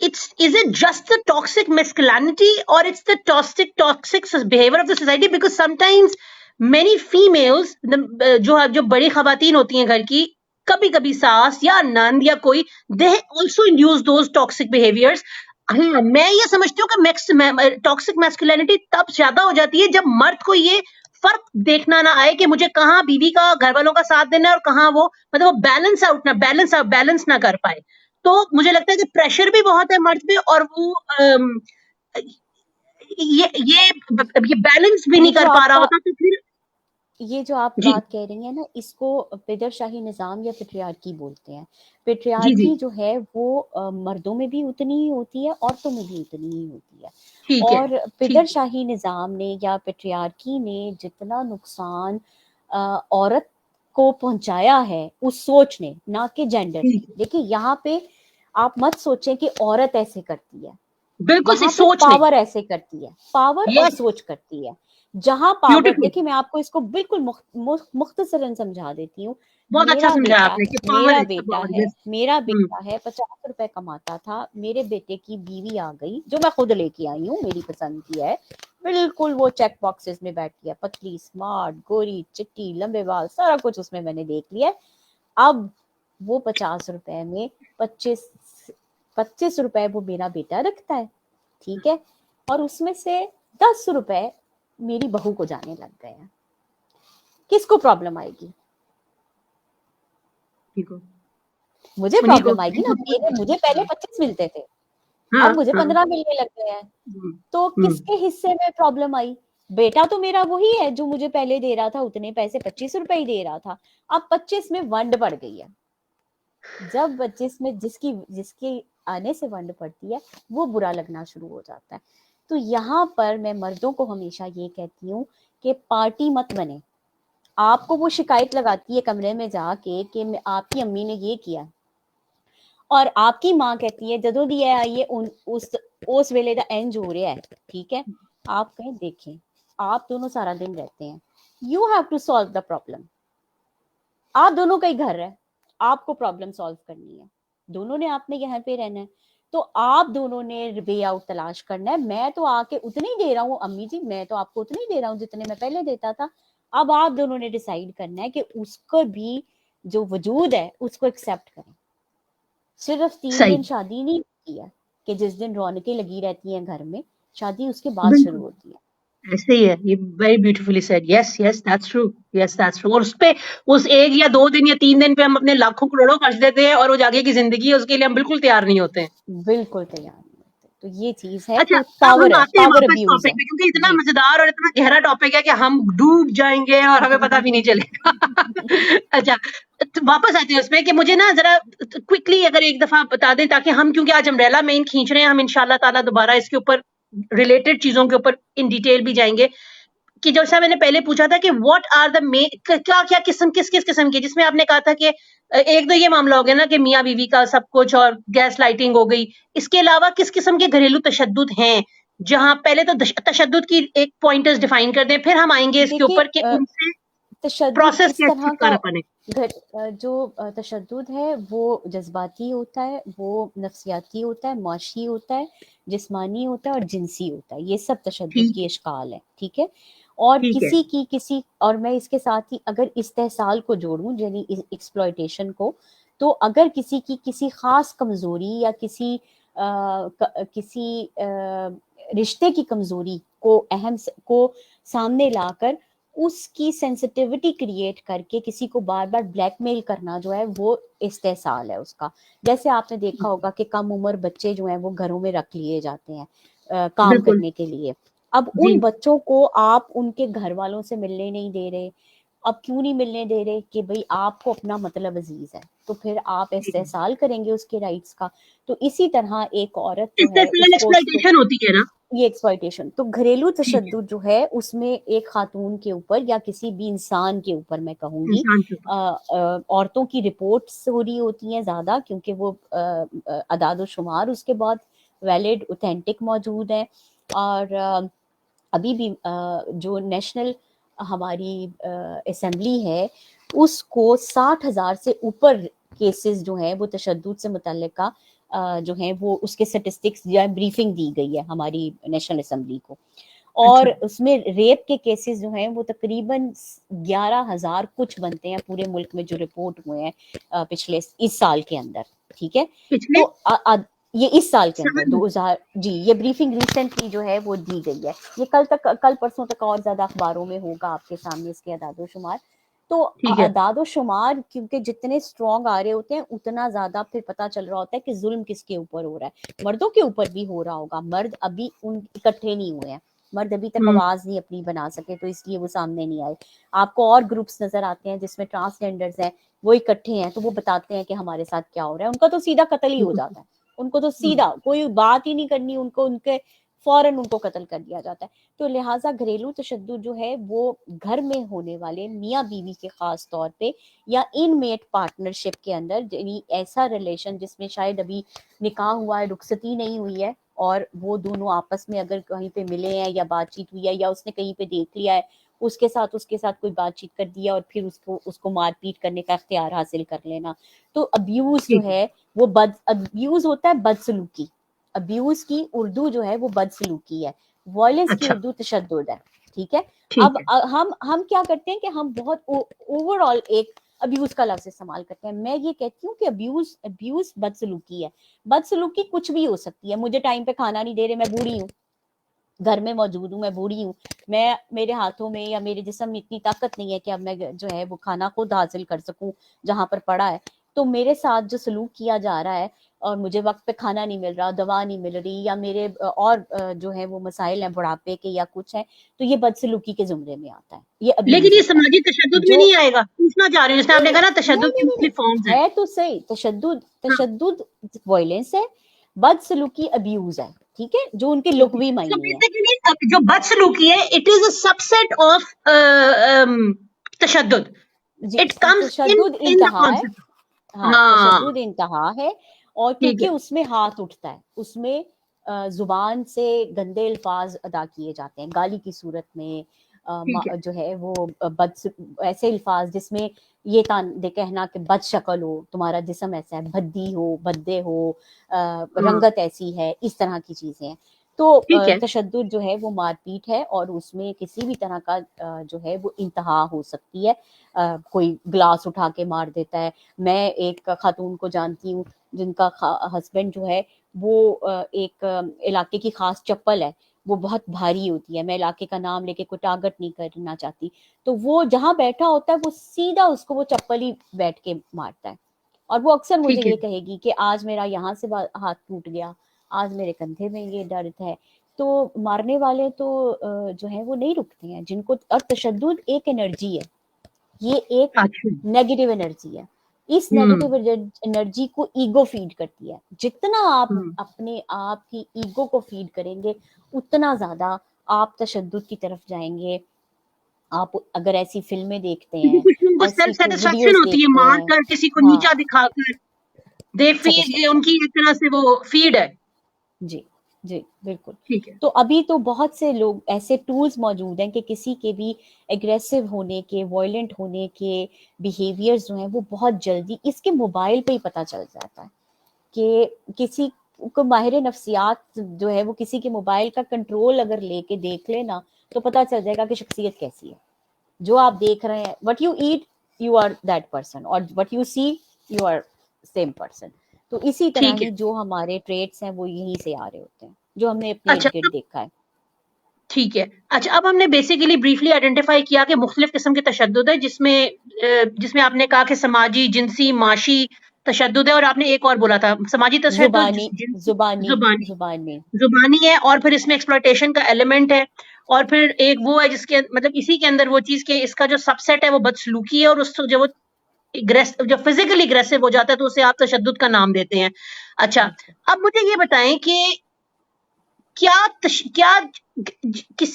is it just the toxic masculinity or it's the toxic behavior of the society? Because sometimes many females, جو بڑی خواتین ہوتی ہیں گھر کی, کبھی کبھی ساس یا نند یا کوئی, they also induce those toxic behaviors. ہاں, میں یہ سمجھتی ہوں کہ ٹاکسک میسکولینٹی تب زیادہ ہو جاتی ہے جب مرد کو یہ فرق دیکھنا نہ آئے کہ مجھے کہاں بیوی کا, گھر والوں کا ساتھ دینا ہے اور کہاں وہ, مطلب وہ بیلنس نہ کر پائے. تو مجھے لگتا ہے کہ پریشر بھی بہت ہے مرد پہ, اور وہ یہ بیلنس بھی نہیں کر پا رہا ہوتا. تو پھر یہ جو آپ بات کہہ رہی ہیں نا, اس کو پدر شاہی نظام یا پیٹریارکی بولتے ہیں. پیٹریارکی جو ہے وہ مردوں میں بھی اتنی ہی ہوتی ہے, عورتوں میں بھی اتنی ہی ہوتی ہے. اور پدر شاہی نظام نے یا پیٹریارکی نے جتنا نقصان عورت کو پہنچایا ہے اس سوچ نے, نہ کہ جینڈر نے. دیکھیں یہاں پہ آپ مت سوچیں کہ عورت ایسے کرتی ہے, وہاں پہ پاور ایسے کرتی ہے, پاور اور سوچ کرتی ہے. جہاں پاور, دیکھیں میں آپ کو اس کو بالکل مختصراً سمجھا دیتی ہوں. میرا بیٹا ہے 50 روپے کماتا تھا, میرے بیٹے کی بیوی آ گئی جو میں خود لے کے آئی ہوں, میری پسند کی ہے, بالکل وہ چیک باکسز میں بیٹھی ہے, پتلی, اسمارٹ, گوری, چٹی, لمبے بال, سارا کچھ اس میں نے دیکھ لیا. اب وہ 50 روپے میں 25 روپے وہ میرا بیٹا رکھتا ہے, ٹھیک ہے, اور اس میں سے 10 روپے میری بہو کو جانے لگ گئے ہیں. کس کو پرابلم آئے گی؟ مجھے پرابلم آئے گی نا. مجھے پہلے 25 ملتے تھے, اب مجھے 15 ملنے لگ گئے ہیں. تو کس کے حصے میں پرابلم آئی؟ بیٹا تو میرا وہی ہے جو مجھے پہلے دے رہا تھا اتنے پیسے, 25 روپے ہی دے رہا تھا. اب 25 میں ونڈ پڑ گئی ہے. جب 25 میں جس کی آنے سے ونڈ پڑتی ہے وہ برا لگنا شروع ہو جاتا ہے. تو یہاں پر میں مردوں کو ہمیشہ یہ کہتی ہوں کہ پارٹی مت بنے. آپ کو وہ شکایت لگاتی ہے کمرے میں جا کے کہ آپ کی امی نے یہ کیا, اور آپ کی ماں کہتی ہے جدوں دی آئیے اس ویلے دا اینج ہو رہا ہے, ٹھیک ہے. آپ کہیں دیکھیں, آپ دونوں سارا دن رہتے ہیں, you have to solve the problem. آپ دونوں کا ہی گھر ہے, آپ کو پرابلم سالو کرنی ہے, دونوں نے آپ نے یہاں پہ رہنا ہے, تو آپ دونوں نے وے آؤٹ تلاش کرنا ہے. میں تو آ کے اتنے ہی دے رہا ہوں امی جی, میں تو آپ کو اتنے ہی دے رہا ہوں جتنے میں پہلے دیتا تھا. اب آپ دونوں نے ڈیسائیڈ کرنا ہے کہ اس کو بھی جو وجود ہے اس کو ایکسیپٹ کریں. صرف 3 دن شادی نہیں ہوتی ہے کہ جس دن رونقیں لگی رہتی ہیں گھر میں, شادی اس کے بعد شروع ہوتی ہے. ایسے ہی ہے, یہ very beautifully said. Yes yes that's true, yes that's true. اور اس پہ اس 1 یا 2 دن یا 3 دن پہ ہم اپنے لاکھوں کروڑوں خرچ دیتے ہیں, اور وہ آگے کی زندگی ہے اس کے لیے ہم بالکل تیار نہیں ہوتے ہیں. بالکل تیار نہیں ہوتے. تو یہ چیز ہے. اچھا, تو اب پاور ہم ہے, آتے ہیں پاور واپس ابیوز ہے. ٹاپک پہ, کیونکہ اتنا مزیدار اور اتنا گہرا ٹاپک ہے کہ ہم ڈوب جائیں گے اور ہمیں پتہ بھی نہیں چلے گا. اچھا, واپس آتے ہیں اس پہ کہ مجھے نا ذرا کوئکلی اگر ایک دفعہ بتا دیں, تاکہ ہم, کیونکہ آج امبریلا مین کھینچ رہے ہیں, ہم انشاءاللہ تعالیٰ دوبارہ اس کے اوپر ریلیٹڈ چیزوں کے اوپر ان ڈیٹیل بھی جائیں گے. کہ جیسا میں نے پہلے پوچھا تھا کہ واٹ آر دا کیا کس قسم کے, جس میں آپ نے کہا تھا کہ ایک تو یہ معاملہ ہو گیا نا کہ میاں بیوی کا سب کچھ اور گیس لائٹنگ ہو گئی, اس کے علاوہ کس قسم کے گھریلو تشدد ہیں, جہاں پہلے تو تشدد کی ایک پوائنٹرز ڈیفائن کر دیں, پھر ہم آئیں گے اس کے اوپر کہ ان سے تشدد پروسیس کس کیسے طرح کا چھٹکارا پانے. جو تشدد ہے وہ جذباتی ہوتا ہے, وہ نفسیاتی ہوتا ہے, معاشی ہوتا ہے, جسمانی ہوتا ہے اور جنسی ہوتا ہے. یہ سب تشدد کی اشکال ہے, ٹھیک ہے. اور کسی اور میں اس کے ساتھ ہی اگر استحصال کو جوڑوں, یعنی ایکسپلائٹیشن کو, تو اگر کسی کی کسی خاص کمزوری یا کسی رشتے کی کمزوری کو کو سامنے لا کر اس کی سینسٹیوٹی کریٹ کر کے کسی کو بار بار بلیک میل کرنا جو ہے وہ استحصال ہے اس کا. جیسے آپ نے دیکھا ہوگا کہ کم عمر بچے جو ہیں وہ گھروں میں رکھ لیے جاتے ہیں کام کرنے کے لیے. اب ان بچوں کو آپ ان کے گھر والوں سے ملنے نہیں دے رہے. اب کیوں نہیں ملنے دے رہے؟ کہ بھئی آپ کو اپنا مطلب عزیز ہے, تو پھر آپ استحصال کریں گے اس کے رائٹس کا. تو اسی طرح ایک عورت جو ہے اس کو ہوتی ہے نا یہ ایکسپلائٹیشن. تو گھریلو تشدد جو ہے اس میں ایک خاتون کے اوپر یا کسی بھی انسان کے اوپر میں کہوں گی عورتوں کی رپورٹس ہو رہی ہوتی ہیں زیادہ, کیونکہ وہ اعداد و شمار اس کے بعد ویلڈ اوتھینٹک موجود ہیں. اور ابھی بھی جو نیشنل ہماری اسمبلی ہے اس کو 60,000 سے اوپر کیسز جو ہیں وہ تشدد سے متعلقہ جو ہیں وہ اس کے سٹیسٹکس جو ہے بریفنگ دی گئی ہے ہماری نیشنل اسمبلی کو. اور اچھا اس میں ریپ کے کیسز جو ہیں وہ تقریباً 11,000 کچھ بنتے ہیں پورے ملک میں جو رپورٹ ہوئے ہیں پچھلے اس سال کے اندر. ٹھیک ہے. پچھلے تو یہ اس سال کے اندر سال میں 2000 جی یہ بریفنگ ریسنٹلی جو ہے وہ دی گئی ہے. یہ کل پرسوں تک اور زیادہ اخباروں میں ہوگا آپ کے سامنے اس کے اعداد و شمار. تو ٹھیک ہے اعداد و شمار کیونکہ جتنے اسٹرانگ آ رہے ہوتے ہیں اتنا زیادہ پھر پتا چل رہا ہوتا ہے کہ ظلم کس کے اوپر ہو رہا ہے. مردوں کے اوپر بھی ہو رہا ہوگا, مرد ابھی ان اکٹھے نہیں ہوئے ہیں, مرد ابھی تک آواز نہیں اپنی بنا سکے تو اس لیے وہ سامنے نہیں آئے. آپ کو اور گروپس نظر آتے ہیں جس میں ٹرانسجینڈرز ہیں, وہ اکٹھے ہیں تو وہ بتاتے ہیں کہ ہمارے ساتھ کیا ہو رہا ہے. ان کا تو سیدھا قتل ہی ہو جاتا ہے, ان کو تو سیدھا کوئی بات ہی نہیں کرنی, ان کے فوراً ان کو قتل کر دیا جاتا ہے. تو لہٰذا گھریلو تشدد جو ہے وہ گھر میں ہونے والے میاں بیوی کے خاص طور پہ یا ان میٹ پارٹنرشپ کے اندر, یعنی ایسا ریلیشن جس میں شاید ابھی نکاح ہوا ہے, رخصتی نہیں ہوئی ہے, اور وہ دونوں آپس میں اگر کہیں پہ ملے ہیں یا بات چیت ہوئی ہے یا اس نے کہیں پہ دیکھ لیا ہے, اس کے ساتھ کوئی بات چیت کر دیا اور پھر اس کو مار پیٹ کرنے کا اختیار حاصل کر لینا. تو ابیوز جو ٹھیک ہے وہ ابیوز ہوتا ہے بدسلوکی. ابیوز کی اردو جو ہے وہ بدسلوکی ہے, وائلنس کی اچھا اردو تشدد ہے. ٹھیک ہے. اب ٹھیک ہے ہم کیا کرتے ہیں کہ ہم بہت اوور آل ایک ابیوز کا لفظ استعمال کرتے ہیں. میں یہ کہتی ہوں کہ ابیوز بدسلوکی ہے. بدسلوکی کچھ بھی ہو سکتی ہے. مجھے ٹائم پہ کھانا نہیں دے رہے, میں بوڑھی ہوں, گھر میں موجود ہوں, میں بوڑھی ہوں, میرے ہاتھوں میں یا میرے جسم میں اتنی طاقت نہیں ہے کہ اب میں جو ہے وہ کھانا خود حاصل کر سکوں جہاں پر پڑا ہے. تو میرے ساتھ جو سلوک کیا جا رہا ہے اور مجھے وقت پہ کھانا نہیں مل رہا, دوا نہیں مل رہی, یا میرے اور جو ہے وہ مسائل ہیں بڑھاپے کے یا کچھ ہیں, تو یہ بدسلوکی کے زمرے میں آتا ہے, یہ لیکن ابیوز یہ ہوتا سماجی ہے. تشدد میں جو نہیں آئے گا, پوچھنا چاہ رہی ہوں, جس نے آپ نے کہا نا نہیں تشدد نہیں کی نہیں مختلف فارمز ہیں. ہے تو صحیح, تشدد وائلنس ہے, بدسلوکی ابیوز ہے. ٹھیک ہے, جو ان کے لغوی تو معنی ہے. بیسیکلی جو بدسلوکی ہے, it is a subset of تشدد. جی اٹ کمز تشدد ان دا انتہا ہے. کانسیپٹ. ہاں ہاں تشدد انتہا ہے, اور ٹھیک کیونکہ ہے اس میں ہاتھ اٹھتا ہے, اس میں زبان سے گندے الفاظ ادا کیے جاتے ہیں گالی کی صورت میں, ٹھیک ہے جو ہے وہ ایسے الفاظ جس میں یہ کہنا کہ بد شکل ہو, تمہارا جسم ایسا ہے, بھدی ہو, بھدے ہو, ہاں رنگت ایسی ہے, اس طرح کی چیزیں ہیں. تو ٹھیک ہے تشدد جو ہے وہ مار پیٹ ہے, اور اس میں کسی بھی طرح کا جو ہے وہ انتہا ہو سکتی ہے. کوئی گلاس اٹھا کے مار دیتا ہے. میں ایک خاتون کو جانتی ہوں جن کا ہسبینڈ جو ہے وہ ایک علاقے کی خاص چپل ہے, وہ بہت بھاری ہوتی ہے, میں علاقے کا نام لے کے کوئی ٹارگٹ نہیں کرنا چاہتی, تو وہ جہاں بیٹھا ہوتا ہے وہ سیدھا اس کو وہ چپل ہی بیٹھ کے مارتا ہے. اور وہ اکثر مجھے ٹھیک ہے یہ کہے گی کہ آج میرا یہاں سے ہاتھ ٹوٹ گیا, آج میرے کندھے میں یہ درد ہے. تو مارنے والے تو جو ہے وہ نہیں رکتے ہیں جن کو, اور تشدد ایک انرجی ہے, یہ ایک اچھا نیگیٹو انرجی ہے. اس ہوں نیگیٹو انرجی کو ایگو فیڈ کرتی ہے. جتنا آپ ہوں اپنے آپ کی ایگو کو فیڈ کریں گے اتنا زیادہ آپ تشدد کی طرف جائیں گے. آپ اگر ایسی فلمیں دیکھتے کسی ہیں, کچھ ان کو ایسی سیلف کوئی سیٹسفیکشن ویڈیوز ہوتی ہے, دیکھتے مار ہیں, کر کسی کو ہاں نیچا دکھا کر, دے فیل, یہ سیٹسفیکشن, ان کی ایک طرح سے وہ فیڈ ہے. جی جی بالکل. ٹھیک ہے تو ابھی تو بہت سے لوگ ایسے ٹولز موجود ہیں کہ کسی کے بھی ایگریسو ہونے کے, وائلنٹ ہونے کے بیہیویئرز جو ہیں وہ بہت جلدی اس کے موبائل پہ ہی پتہ چل جاتا ہے. کہ کسی کو ماہر نفسیات جو ہے وہ کسی کے موبائل کا کنٹرول اگر لے کے دیکھ لے نا, تو پتہ چل جائے گا کہ شخصیت کیسی ہے. جو آپ دیکھ رہے ہیں, what you eat you are that person, اور what you see you are same person. تو اسی طرح ٹھیک ہے ہی جو ہمارے ٹریٹس ہیں وہ یہیں سے آ رہے ہوتے ہیں جو ہم نے اپنے اچھا ارد گرد دیکھا ہے. ٹھیک ہے. اچھا اب ہم نے بیسیکلی بریفلی آئیڈینٹیفائی کیا کہ مختلف قسم کے تشدد ہے, جس میں آپ نے کہا کہ سماجی, جنسی, معاشی تشدد ہے, اور آپ نے ایک اور بولا تھا سماجی تشدد زبانی جنسی, زبانی زبانی, زبانی زبانی ہے, اور پھر اس میں ایکسپلوٹیشن کا ایلیمنٹ ہے, اور پھر ایک وہ ہے جس کے مطلب اسی کے اندر وہ چیز کہ اس کا جو سب سیٹ ہے وہ بدسلوکی ہے, اور اس جو وہ جو فزیکلی اگریسو ہو جاتا ہے تو اسے آپ تشدد کا نام دیتے ہیں. اچھا اب مجھے یہ بتائیں کہ کیا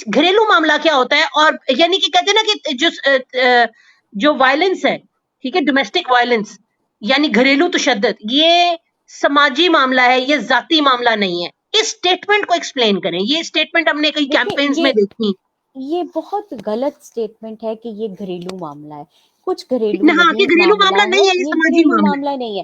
گھریلو معاملہ کیا ہوتا ہے, اور یعنی کہ کہتے ہیں نا کہ جو وائلنس ہے, ٹھیک ہے, ڈومیسٹک وائلنس یعنی گھریلو تشدد, یہ سماجی معاملہ ہے, یہ ذاتی معاملہ نہیں ہے. اس اسٹیٹمنٹ کو ایکسپلین کریں. یہ اسٹیٹمنٹ ہم نے کئی دیکھیں کیمپینز میں دیکھی. یہ بہت غلط سٹیٹمنٹ ہے کہ یہ گھریلو معاملہ ہے. کچھ گھریلو ہاں کہ نہیں گھریلو معاملہ نہیں ہے, ہے, یہ یہ سماجی گھریلو معاملہ معاملہ نہیں ہے.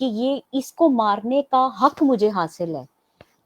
کہ یہ اس کو مارنے کا حق مجھے حاصل ہے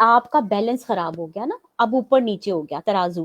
آپ کا بیلنس خراب ہو گیا نا, اب اوپر نیچے ہو گیا ترازو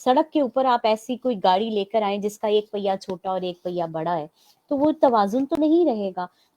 سڑک کے اوپر آپ ایسی کوئی گاڑی لے کر آئیں جس کا ایک پہیا چھوٹا اور ایک پہیا بڑا ہے تو وہ توازن تو نہیں رہے گا.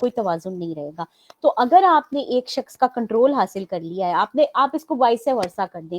کوئی توازن نہیں رہے گا. تو اگر آپ نے ایک شخص کا کنٹرول حاصل کر لیا ہے, آپ اس کو وائس ورثہ کر دیں,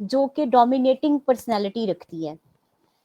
جو کہ ڈومینیٹنگ پرسنالٹی رکھتی ہے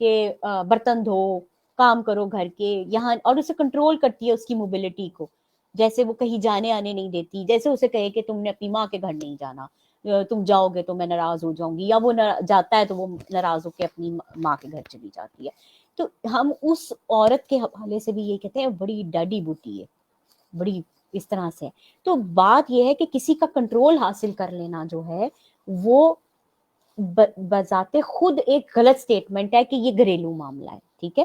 کہ برتن دھو, کام کرو گھر کے یہاں, اور اسے کنٹرول کرتی ہے اس کی موبلٹی کو, جیسے وہ کہیں جانے آنے نہیں دیتی, جیسے اسے کہے کہ تم نے اپنی ماں کے گھر نہیں جانا, تم جاؤ گے تو میں ناراض ہو جاؤں گی, یا وہ جاتا ہے تو وہ ناراض ہو کے اپنی ماں کے گھر چلی جاتی ہے. تو ہم اس عورت کے حوالے سے بھی یہ کہتے ہیں بڑی ڈاڈی بوٹی ہے, بڑی اس طرح سے. تو بات یہ ہے کہ کسی کا کنٹرول حاصل کر لینا جو ہے وہ بذات خود ایک غلط سٹیٹمنٹ ہے کہ یہ گھریلو معاملہ ہے, ٹھیک ہے.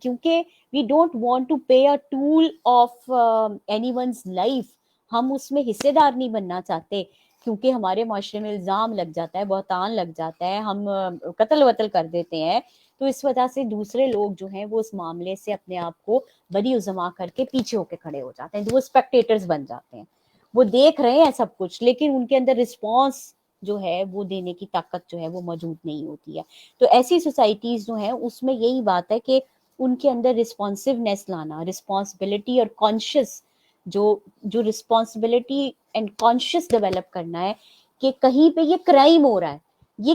کیونکہ we don't want to pay a toll of anyone's life, ہم اس میں حصے دار نہیں بننا چاہتے کیونکہ ہمارے معاشرے میں الزام لگ جاتا ہے, بہتان لگ جاتا ہے, ہم قتل وتل کر دیتے ہیں. تو اس وجہ سے دوسرے لوگ جو ہیں وہ اس معاملے سے اپنے آپ کو بری عظما کر کے پیچھے ہو کے کھڑے ہو جاتے ہیں, وہ اسپیکٹیٹرز بن جاتے ہیں, وہ دیکھ رہے ہیں سب کچھ لیکن ان کے اندر رسپانس جو ہے وہ دینے کی طاقت جو ہے وہ موجود نہیں ہوتی ہے. تو ایسی سوسائٹیز جو ہیں اس میں یہی بات ہے کہ ان کے اندر رسپانسونیس لانا, رسپانسبلٹی اور کانشیس جو رسپانسبلٹی اینڈ کانشیس ڈیولپ کرنا ہے کہ کہیں پہ یہ کرائم ہو رہا ہے, یہ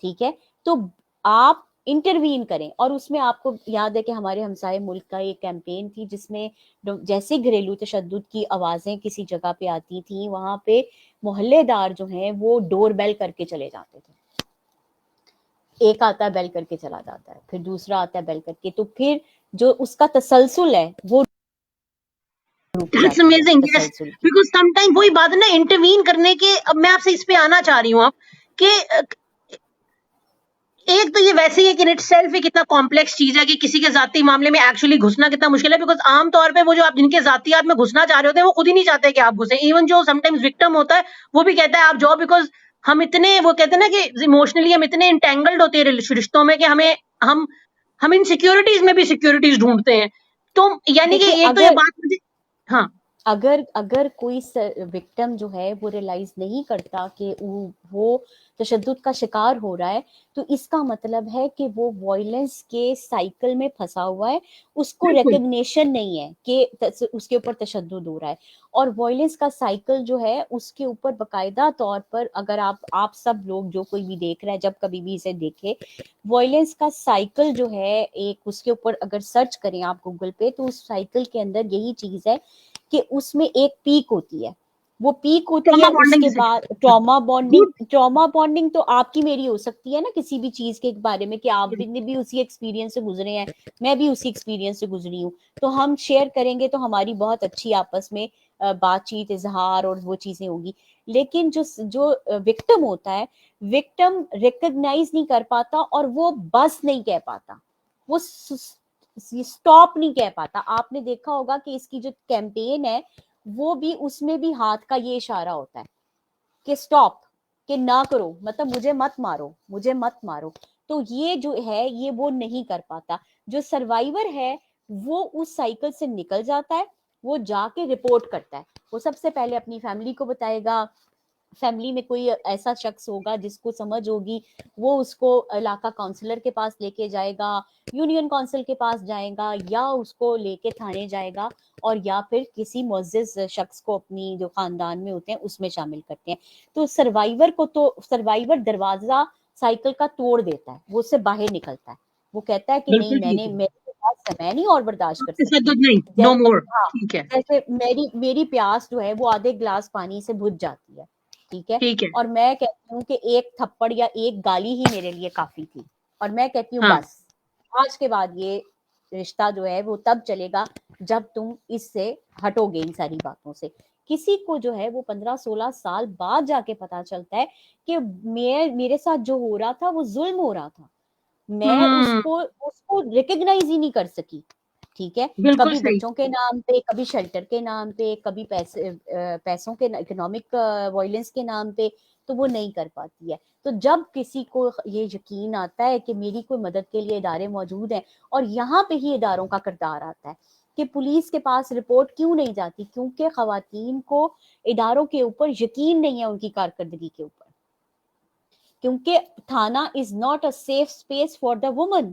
ٹھیک ہے. تو آپ انٹروین کریں, اور اس میں آپ کو یاد ہے کہ ہمارے ہمسائے ملک کا ایک کیمپین تھی جس میں جیسے گھریلو تشدد کی آوازیں کسی جگہ پہ آتی تھیں وہاں پہ محلے دار جو ہیں وہ ڈور بیل کر کے چلے جاتے تھے, ایک آتا ہے بیل کر کے چلا جاتا ہے, پھر دوسرا آتا ہے بیل کر کے, تو پھر جو اس کا تسلسل ہے وہ رک That's جاتی ہے, amazing. Yes, تسلسل کی. because sometime وہی بات ہے نا انٹروین کرنے کے. اب میں آپ سے اس پہ آنا چاہ رہی ہوں آپ کہ ایک تو یہ ویسے ہی ہے کہ اٹ سیلف ایک اتنا کمپلیکس چیز ہے کہ کسی کے ذاتی معاملے میں ایکچولی گھسنا کتنا مشکل ہے, بیکاز عام طور پہ وہ جو آپ جن کے ذاتیات میں گھسنا چاہ رہے ہوتے ہیں وہ خود ہی نہیں چاہتے کہ آپ گھسیں. ایون جو سم ٹائمز وکٹم ہوتا ہے وہ بھی کہتا ہے آپ جاؤ, بیکاز ہم اتنے وہ کہتے ہیں نا کہ ایموشنلی ہم اتنے انٹینگلڈ ہوتے ہیں رشتوں میں کہ ہم انسیکیورٹیز میں بھی سیکورٹیز ڈھونڈتے ہیں. تو یعنی کہ دیکھیں ایک تو یہ بات مجھے ہاں اگر کوئی وکٹم جو ہے وہ ریلائز نہیں کرتا کہ وہ تشدد کا شکار ہو رہا ہے تو اس کا مطلب ہے کہ وہ وائلنس کے سائیکل میں پھنسا ہوا ہے, اس کو بالکل ریکگنیشن نہیں ہے کہ اس کے اوپر تشدد ہو رہا ہے. اور وائلنس کا سائیکل جو ہے اس کے اوپر باقاعدہ طور پر اگر آپ سب لوگ جو کوئی بھی دیکھ رہا ہے جب کبھی بھی اسے دیکھے, وائلنس کا سائیکل جو ہے ایک اس کے اوپر اگر سرچ کریں آپ گوگل پہ تو اس سائیکل کے اندر یہی چیز ہے کہ اس میں ایک پیک ہوتی ہے, وہ پیک ہوتی ٹراما ہے, اس بانڈنگ کے سے بعد ٹراما بانڈنگ تو آپ کی میری ہو سکتی ہے نا کسی بھی چیز کے بارے میں کہ آپ نے بھی اسی ایکسپیرینس سے گزرے ہیں, میں بھی اسی ایکسپیرینس سے گزری ہوں, تو ہم شیئر کریں گے تو ہماری بہت اچھی آپس میں بات چیت اظہار اور وہ چیزیں ہوگی. لیکن جو وکٹم ہوتا ہے, وکٹم ریکگنائز نہیں کر پاتا اور وہ بس نہیں کہہ پاتا, وہ سٹاپ نہیں کہہ پاتا. آپ نے دیکھا ہوگا کہ اس کی جو کیمپین ہے وہ بھی اس میں بھی ہاتھ کا یہ اشارہ ہوتا ہے کہ سٹاپ, کہ نہ کرو, مطلب مجھے مت مارو, مجھے مت مارو. تو یہ جو ہے یہ وہ نہیں کر پاتا. جو سروائیور ہے وہ اس سائیکل سے نکل جاتا ہے, وہ جا کے رپورٹ کرتا ہے, وہ سب سے پہلے اپنی فیملی کو بتائے گا, فیملی میں کوئی ایسا شخص ہوگا جس کو سمجھ ہوگی وہ اس کو علاقہ کونسلر کے پاس لے کے جائے گا, یونین کونسل کے پاس جائے گا, یا اس کو لے کے تھانے جائے گا, اور یا پھر کسی معزز شخص کو اپنی جو خاندان میں ہوتے ہیں اس میں شامل کرتے ہیں. تو سروائیور دروازہ سائیکل کا توڑ دیتا ہے, وہ اس سے باہر نکلتا ہے, وہ کہتا ہے کہ نہیں بالکل ٹھیک ہے, میں نہیں اور برداشت کر سکتی. تشدد نہیں, نو مور. ٹھیک ہے جیسے میری پیاس جو ہے وہ آدھے گلاس پانی سے بجھ جاتی ہے, ٹھیک ہے, ٹھیک ہے اور میں کہتی ہوں کہ ایک تھپڑ یا ایک گالی ہی میرے لیے کافی تھی, اور میں کہتی ہوں ہاں بس آج کے بعد یہ رشتہ جو ہے وہ تب چلے گا جب تم اس سے ہٹو گے ان ساری باتوں سے. کسی کو جو ہے وہ 15-16 سال بعد جا کے پتا چلتا ہے کہ میرے ساتھ جو ہو رہا تھا وہ ظلم ہو رہا تھا, میں اس کو ریکگنائز ہی نہیں کر سکی. ٹھیک ہے, بالکل کبھی صحیح. بچوں کے نام پہ, کبھی شیلٹر کے نام پہ, کبھی پیسوں کے اکنامک وائلنس کے نام پہ, تو وہ نہیں کر پاتی ہے. تو جب کسی کو یہ یقین آتا ہے کہ میری کوئی مدد کے لیے ادارے موجود ہیں, اور یہاں پہ ہی اداروں کا کردار آتا ہے کہ پولیس کے پاس رپورٹ کیوں نہیں جاتی, کیونکہ خواتین کو اداروں کے اوپر یقین نہیں ہے, ان کی کارکردگی کے اوپر, کیونکہ تھانہ is not a safe space for the woman.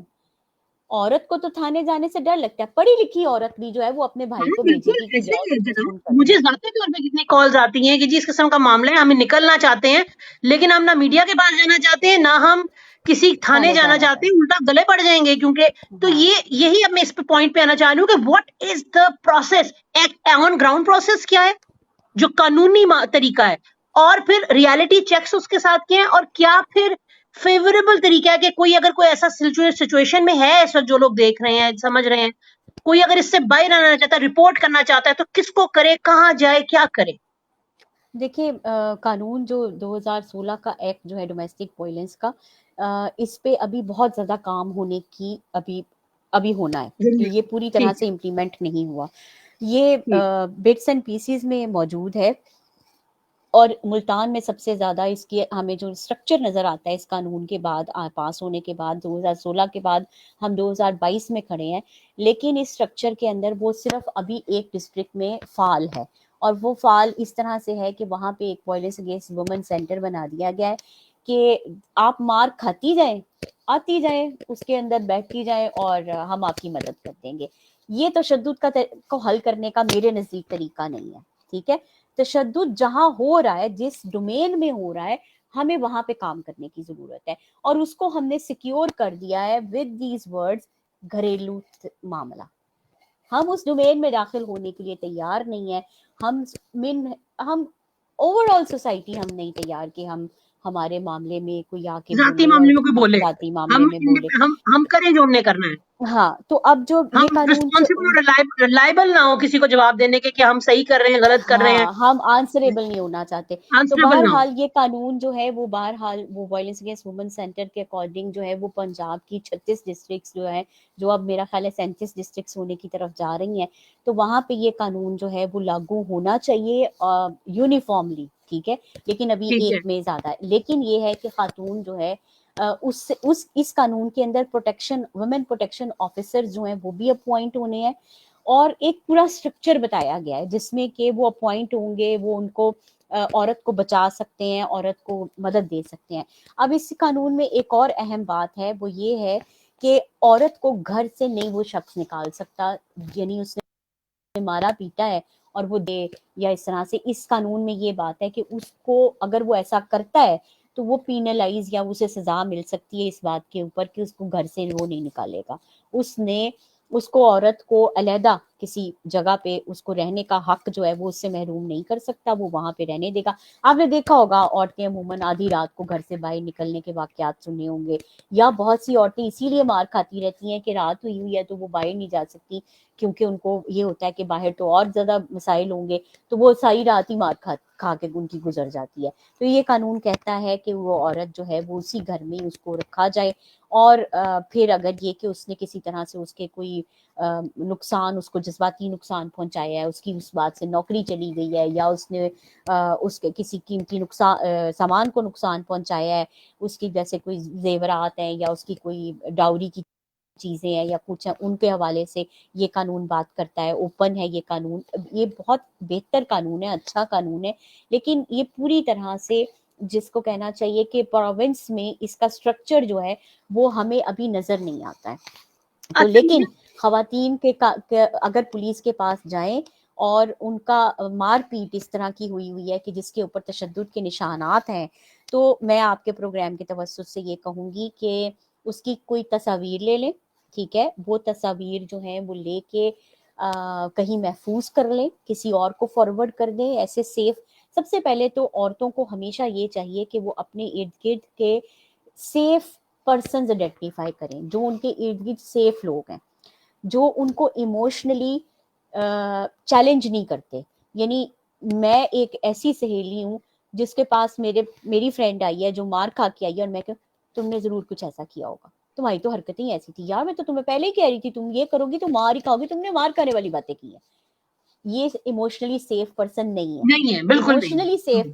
عورت کو تو تھانے جانے سے ڈر لگتا ہے, پڑھی لکھی عورت بھی جو ہے وہ اپنے بھائی کو بھیجے بالکل گی کہ ایسے جاؤ ہی ہے اس کو جناب. سن کر. مجھے ذاتی طور پہ کتنی کالز آتی ہیں کہ جی اس قسم کا معاملہ ہے, ہم نکلنا چاہتے ہیں لیکن ہم نہ میڈیا کے پاس جانا چاہتے ہیں, نہ ہم کسی تھانے جانا چاہتے ہیں, الٹا گلے پڑ جائیں گے کیونکہ. تو یہی اب میں اس پوائنٹ پہ آنا چاہ رہی ہوں کہ what is the process, on ground process کیا ہے جو قانونی طریقہ ہے, اور پھر ریالٹی چیکس اس کے ساتھ کیا ہیں, اور کیا پھر فیوریبل طریقہ ہے کہ کوئی اگر کوئی ایسا سچویشن میں ہے, اس وقت جو لوگ دیکھ رہے ہیں سمجھ رہے ہیں, کوئی اگر اس سے باہر آنا چاہتا ہے, رپورٹ کرنا چاہتا ہے, تو کس کو کرے, کہاں جائے, کیا کرے؟ دیکھیے قانون جو 2016 کا ایکٹ جو ہے ڈومیسٹک وائلنس کا, اس پہ ابھی بہت زیادہ کام ہونے کی ابھی ہونا ہے, یہ پوری طرح ٹھیک سے امپلیمنٹ نہیں ہوا. یہ ٹھیک. بٹس اینڈ پیسز میں موجود ہے, اور ملتان میں سب سے زیادہ اس کی ہمیں جو اسٹرکچر نظر آتا ہے اس قانون کے بعد, پاس ہونے کے بعد 2016 کے بعد ہم 2022 میں کھڑے ہیں, لیکن اس اسٹرکچر کے اندر وہ صرف ابھی ایک ڈسٹرکٹ میں فعال ہے, اور وہ فعال اس طرح سے ہے کہ وہاں پہ ایک وائلنس اگینسٹ وومن سینٹر بنا دیا گیا ہے کہ آپ مار کھاتی جائیں, آتی جائیں, اس کے اندر بیٹھتی جائیں, اور ہم آپ کی مدد کر دیں گے. یہ تشدد کو حل کرنے کا میرے نزدیک طریقہ نہیں ہے. ٹھیک ہے, تشدد جہاں ہو رہا ہے, جس ڈومین میں ہو رہا ہے, ہمیں وہاں پہ کام کرنے کی ضرورت ہے, اور اس کو ہم نے سیکیور کر دیا ہے ود دیز ورڈز گھریلو معاملہ. ہم اس ڈومین میں داخل ہونے کے لیے تیار نہیں ہے, ہم اوور آل سوسائٹی ہم نہیں تیار کہ ہمارے معاملے میں کوئی آ کے ذاتی بولے اور معاملے میں کوئی ہم بولے, ذاتی معاملے ہم میں بولے. ہم کریں جو ہم نے کرنا ہے. ہاں, تو اب جو ہم یہ قانون رسپانسبل اور لائبل نہ ہو کسی کو جواب دینے کے کہ ہم صحیح کر رہے ہیں, غلط کر رہے ہیں, ہاں, ہم آنسریبل نہیں ہونا چاہتے. تو آنسریبل نہ ہو. بہرحال یہ قانون جو ہے وہ وہ وائلنس اگینسٹ وومن سینٹر کے اکارڈنگ جو ہے وہ پنجاب کی 36 ڈسٹرکٹس جو ہے, جو اب میرا خیال ہے 37 ڈسٹرکٹس ہونے کی طرف جا رہی ہیں, تو وہاں پہ یہ قانون جو ہے وہ لاگو ہونا چاہیے یونیفارملی. ٹھیک ہے, لیکن ابھی ٹھیک ہے. ایک میں زیادہ ہے. لیکن یہ ہے کہ خاتون جو ہے اس قانون کے اندر پروٹیکشن وومن پروٹیکشن آفیسر جو ہیں وہ بھی اپوائنٹ ہونے ہیں, اور ایک پورا اسٹرکچر بتایا گیا ہے جس میں کہ وہ اپوائنٹ ہوں گے, وہ ان کو عورت کو بچا سکتے ہیں, عورت کو مدد دے سکتے ہیں. اب اس قانون میں ایک اور اہم بات ہے, وہ یہ ہے کہ عورت کو گھر سے نہیں وہ شخص نکال سکتا, یعنی اس نے مارا پیٹا ہے اور وہ دے یا اس طرح سے. اس قانون میں یہ بات ہے کہ اس کو اگر وہ ایسا کرتا ہے تو وہ پینلائز یا اسے سزا مل سکتی ہے اس بات کے اوپر کہ اس کو گھر سے وہ نہیں نکالے گا. اس کو عورت کو علیحدہ کسی جگہ پہ اس کو رہنے کا حق جو ہے وہ اس سے محروم نہیں کر سکتا, وہ وہاں پہ رہنے دے گا. آپ نے دیکھا ہوگا عورتیں عموماً آدھی رات کو گھر سے باہر نکلنے کے واقعات سنے ہوں گے, یا بہت سی عورتیں اسی لیے مار کھاتی رہتی ہیں کہ رات ہوئی ہے تو وہ باہر نہیں جا سکتی, کیونکہ ان کو یہ ہوتا ہے کہ باہر تو اور زیادہ مسائل ہوں گے, تو وہ ساری رات ہی مار کھا کے ان کی گزر جاتی ہے. تو یہ قانون کہتا ہے کہ وہ عورت جو ہے وہ اسی گھر میں اس کو رکھا جائے, اور پھر اگر یہ کہ اس نے کسی طرح سے اس کے کوئی نقصان, اس کو جذباتی نقصان پہنچایا ہے, اس کی اس بات سے نوکری چلی گئی ہے, یا اس نے اس کے کسی قیمتی سامان کو نقصان پہنچایا ہے, اس کی جیسے کوئی زیورات ہیں یا اس کی کوئی ڈاوری کی چیزیں ہیں یا کچھ ہیں, ان کے حوالے سے یہ قانون بات کرتا ہے. اوپن ہے یہ قانون, یہ بہت بہتر قانون ہے, اچھا قانون ہے, لیکن یہ پوری طرح سے جس کو کہنا چاہیے کہ پروونس میں اس کا سٹرکچر جو ہے وہ ہمیں ابھی نظر نہیں آتا ہے. تو اچھا لیکن مجھے خواتین کے اگر پولیس کے پاس جائیں اور ان کا مار پیٹ اس طرح کی ہوئی ہے کہ جس کے اوپر تشدد کے نشانات ہیں, تو میں آپ کے پروگرام کے توسط سے یہ کہوں گی کہ اس کی کوئی تصاویر لے لیں. ٹھیک ہے, وہ تصاویر جو ہیں وہ لے کے کہیں محفوظ کر لیں, کسی اور کو فارورڈ کر دیں ایسے سیف. سب سے پہلے تو عورتوں کو ہمیشہ یہ چاہیے کہ وہ اپنے ارد گرد کے سیف پرسنز آئیڈینٹیفائی کریں, جو ان کے ارد گرد سیف لوگ ہیں, جو ان کو ایموشنلی چیلنج نہیں کرتے. یعنی میں ایک ایسی سہیلی ہوں جس کے پاس میری فرینڈ آئی ہے جو مار کھا کے آئی ہے، اور میں کہوں تم نے ضرور کچھ ایسا کیا ہوگا، تمہاری تو حرکتیں ہی ایسی تھی یار، میں تو تمہیں پہلے ہی کہہ رہی تھی تم یہ کرو گی تو مار ہی کھاؤ گی، تم نے مار کھانے والی باتیں کی ہیں. یہ ایموشنلی سیف پرسن نہیں ہے. نہیں ہے، بالکل نہیں. ایموشنلی سیف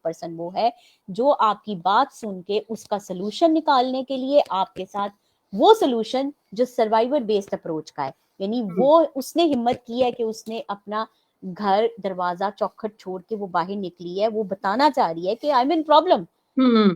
پرسن وہ ہے جو آپ کی بات سن کے اس کا سلوشن نکالنے کے لیے آپ کے ساتھ وہ سلوشن جو سروائیور بیسڈ اپروچ کا ہے، یعنی وہ اس نے ہمت کی ہے کہ اس نے اپنا گھر دروازہ چوکھٹ چھوڑ کے وہ باہر نکلی ہے، وہ بتانا چاہ رہی ہے کہ آئی ایم ان پرابلم،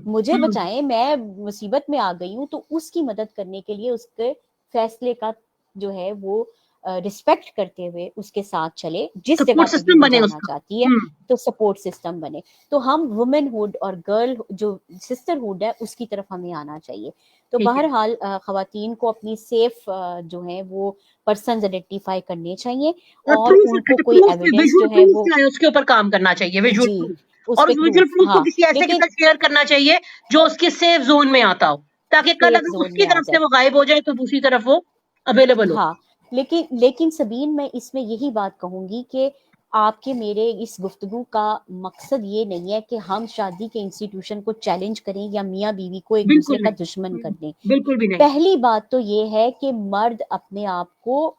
مجھے بچائیں، میں مصیبت میں آ گئی ہوں. تو اس کی مدد کرنے کے لیے اس کے فیصلے کا جو ہے وہ ریسپیکٹ کرتے ہوئے اس کے ساتھ چلے، جس جگہ پہ بھی وہ جانا چاہتی ہے تو سپورٹ سسٹم بنے. تو ہم وومن ہوڈ اور گرل جو سسٹر ہوڈ ہے اس کی طرف ہمیں آنا چاہیے. تو بہرحال خواتین کو اپنی سیف جو ہے وہ پرسنز آئیڈینٹیفائی کرنے چاہیے، اور ان کو کوئی ایویڈنس جو ہے وہ اس کے اوپر کام کرنا چاہیے، ویژول جی پروف، اور ویژول پروف کو کسی ایسے کے ساتھ شیئر کرنا چاہیے جو اس کے سیف زون میں آتا ہو، تاکہ کل اگر اس کی طرف سے وہ غائب ہو جائے تو دوسری طرف وہ اویلیبل ہو. ہاں لیکن سبین میں اس میں یہی بات کہوں گی کہ آپ کے میرے اس گفتگو کا مقصد یہ نہیں ہے کہ ہم شادی کے انسٹیٹیوشن کو چیلنج کریں یا میاں بیوی کو ایک دوسرے کا دشمن کر دیں. بالکل بھی نہیں. پہلی بات تو یہ ہے کہ مرد اپنے آپ کو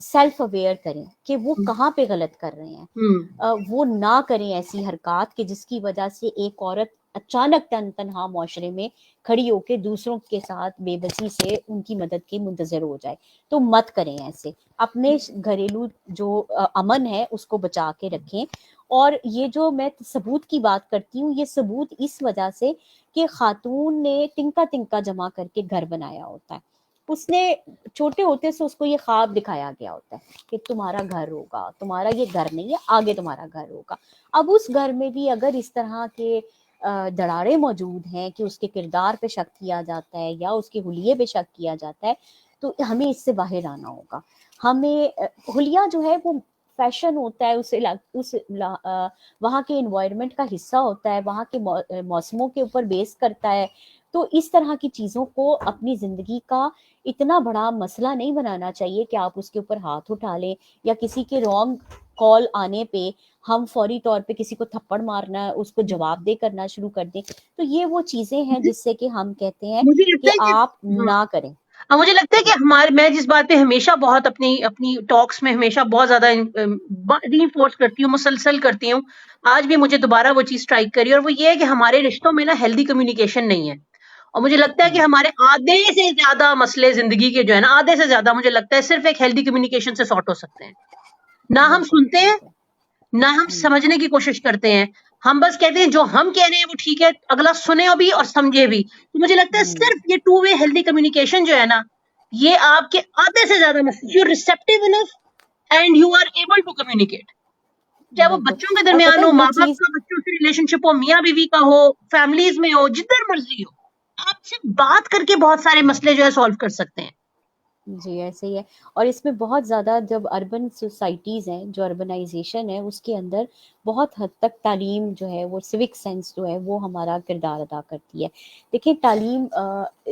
سیلف اویئر کریں کہ وہ کہاں پہ غلط کر رہے ہیں، وہ نہ کریں ایسی حرکات کہ جس کی وجہ سے ایک عورت اچانک تنہا معاشرے میں کھڑی ہو کے دوسروں کے ساتھ بے بسی سے ان کی مدد کی منتظر ہو جائے. تو مت کریں ایسے، اپنے گھریلو جو امن ہے اس کو بچا کے رکھیں. اور یہ جو میں ثبوت کی بات کرتی ہوں، یہ ثبوت اس وجہ سے کہ خاتون نے تنکا جمع کر کے گھر بنایا ہوتا ہے، اس نے چھوٹے ہوتے سے اس کو یہ خواب دکھایا گیا ہوتا ہے کہ تمہارا گھر ہوگا، تمہارا یہ گھر نہیں ہے، آگے تمہارا گھر ہوگا. اب اس گھر میں بھی اگر اس طرح کے دراڑے موجود ہیں کہ اس کے کردار پہ شک کیا جاتا ہے یا اس کے حلیے پہ شک کیا جاتا ہے، تو ہمیں اس سے باہر آنا ہوگا. ہمیں حلیہ جو ہے وہ فیشن ہوتا ہے، اس وہاں کے انوائرمنٹ کا حصہ ہوتا ہے، وہاں کے موسموں کے اوپر بیس کرتا ہے. تو اس طرح کی چیزوں کو اپنی زندگی کا اتنا بڑا مسئلہ نہیں بنانا چاہیے کہ آپ اس کے اوپر ہاتھ اٹھا لیں، یا کسی کے رانگ کال آنے پہ ہم فوری طور پہ کسی کو تھپڑ مارنا، اس کو جواب دے کرنا شروع کر دیں. تو یہ وہ چیزیں ہیں جس سے کہ ہم کہتے ہیں کہ آپ نہ کریں. مجھے لگتا ہے کہ میں جس بات پہ ہمیشہ بہت اپنی ٹاکس میں ہمیشہ بہت زیادہ ری انفورس کرتی ہوں، مسلسل کرتی ہوں، آج بھی مجھے دوبارہ وہ چیز اسٹرائک کری، اور وہ یہ ہے کہ ہمارے رشتوں میں نا ہیلدی کمیونیکیشن نہیں ہے. اور مجھے لگتا ہے کہ ہمارے آدھے سے زیادہ مسئلے زندگی کے جو ہے نا، آدھے سے زیادہ مجھے لگتا ہے صرف ایک ہیلدی کمیونیکیشن سے سارٹ ہو سکتے ہیں. نہ ہم سنتے ہیں، نہ ہم سمجھنے کی کوشش کرتے ہیں، ہم بس کہتے ہیں جو ہم کہہ رہے ہیں وہ ٹھیک ہے، اگلا سنے بھی اور سمجھے بھی. تو مجھے لگتا ہے صرف یہ ٹو وے ہیلدی کمیونیکیشن جو ہے نا، یہ آپ کے آدھے سے زیادہ you receptive enough and you are able to communicate, چاہے وہ بچوں کے درمیان ہو، ماں باپ کا بچوں سے ریلیشن شپ ہو، میاں بیوی کا ہو، فیملیز میں ہو، جدھر مرضی ہو، آپ سے بات کر کے بہت سارے مسئلے جو ہے سالو کر سکتے ہیں. جی ایسے ہی ہے. اور اس میں بہت زیادہ جب اربن سوسائٹیز ہیں، جو اربنائزیشن ہے، اس کے اندر بہت حد تک تعلیم جو ہے وہ سیوک سینس جو ہے وہ ہمارا کردار ادا کرتی ہے. دیکھیں تعلیم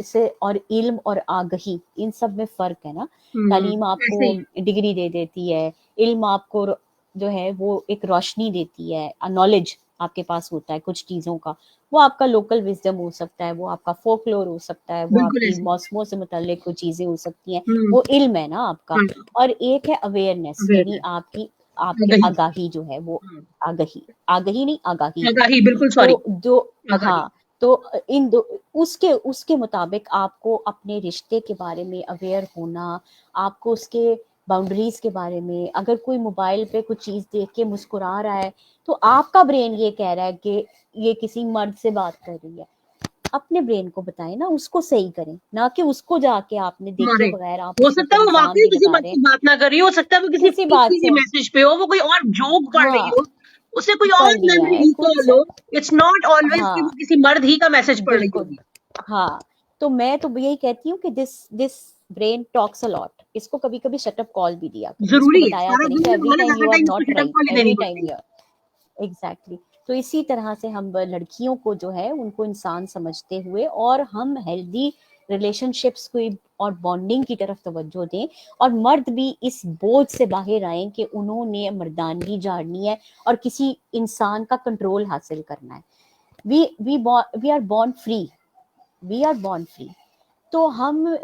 سے اور علم اور آگہی ان سب میں فرق ہے نا. تعلیم آپ کو ڈگری دے دیتی ہے، علم آپ کو جو ہے وہ ایک روشنی دیتی ہے، نالج آپ کے پاس ہوتا ہے کچھ چیزوں کا، وہ آپ کا لوکل وزڈم ہو سکتا ہے، وہ آپ کا فولکلور ہو سکتا ہے، وہ آپ کی موسموں سے متعلق کوئی چیزیں ہو سکتی ہیں، وہ علم ہے نا آپ کا. اور ایک ہے اویئرنیس، یعنی آپ کی آگاہی جو ہے وہ آگہی نہیں آگاہی بالکل سوری تو ہاں. تو اس کے مطابق آپ کو اپنے رشتے کے بارے میں اویئر ہونا، آپ کو اس کے باؤنڈریز کے بارے میں، اگر کوئی موبائل پہ کچھ چیز دیکھ کے مسکرا رہا ہے تو آپ کا برین یہ کہہ رہا ہے کہ یہ کسی مرد سے بات کر رہی ہے، اپنے برین کو بتائیں نا، اس کو صحیح کریں، نہ کہ اس کو جا کے آپ نے دیکھے بغیر آپ ہو اس سکتا ہے وہ واقعی کسی مرد سے بات نہ کر رہی ہو سکتا ہے وہ کسی بات سے میسج پہ ہو، وہ کوئی اور جوک پڑھ رہی ہو، اسے کوئی اور پڑھ لیا ہے کچھ، ہو. اٹس ناٹ آلویز کہ وہ کسی مرد ہی کا میسج پڑھ رہی بالکل. ہوگی. ہاں تو میں تو یہی کہتی ہوں کہ دس برین ٹاکس اے لاٹ. اس کو کبھی کبھی شٹ اپ کال بھی دیا کریں، اس کو ضروری ہے، بتایا سارا کریں کہ دنیا ایوری ٹائم یو آر اس کو not shut up right, call he every دینی ٹائم پڑتی یو آر ایگزیکٹلی. تو اسی طرح سے ہم لڑکیوں کو جو ہے ان کو انسان سمجھتے ہوئے اور ہم ہیلدی ریلیشن شپس کو اور بانڈنگ کی طرف توجہ دیں، اور مرد بھی اس بوجھ سے باہر آئیں کہ انہوں نے مردانگی جھاڑنی ہے اور کسی انسان کا کنٹرول حاصل کرنا ہے. We are born free, we are born free. تو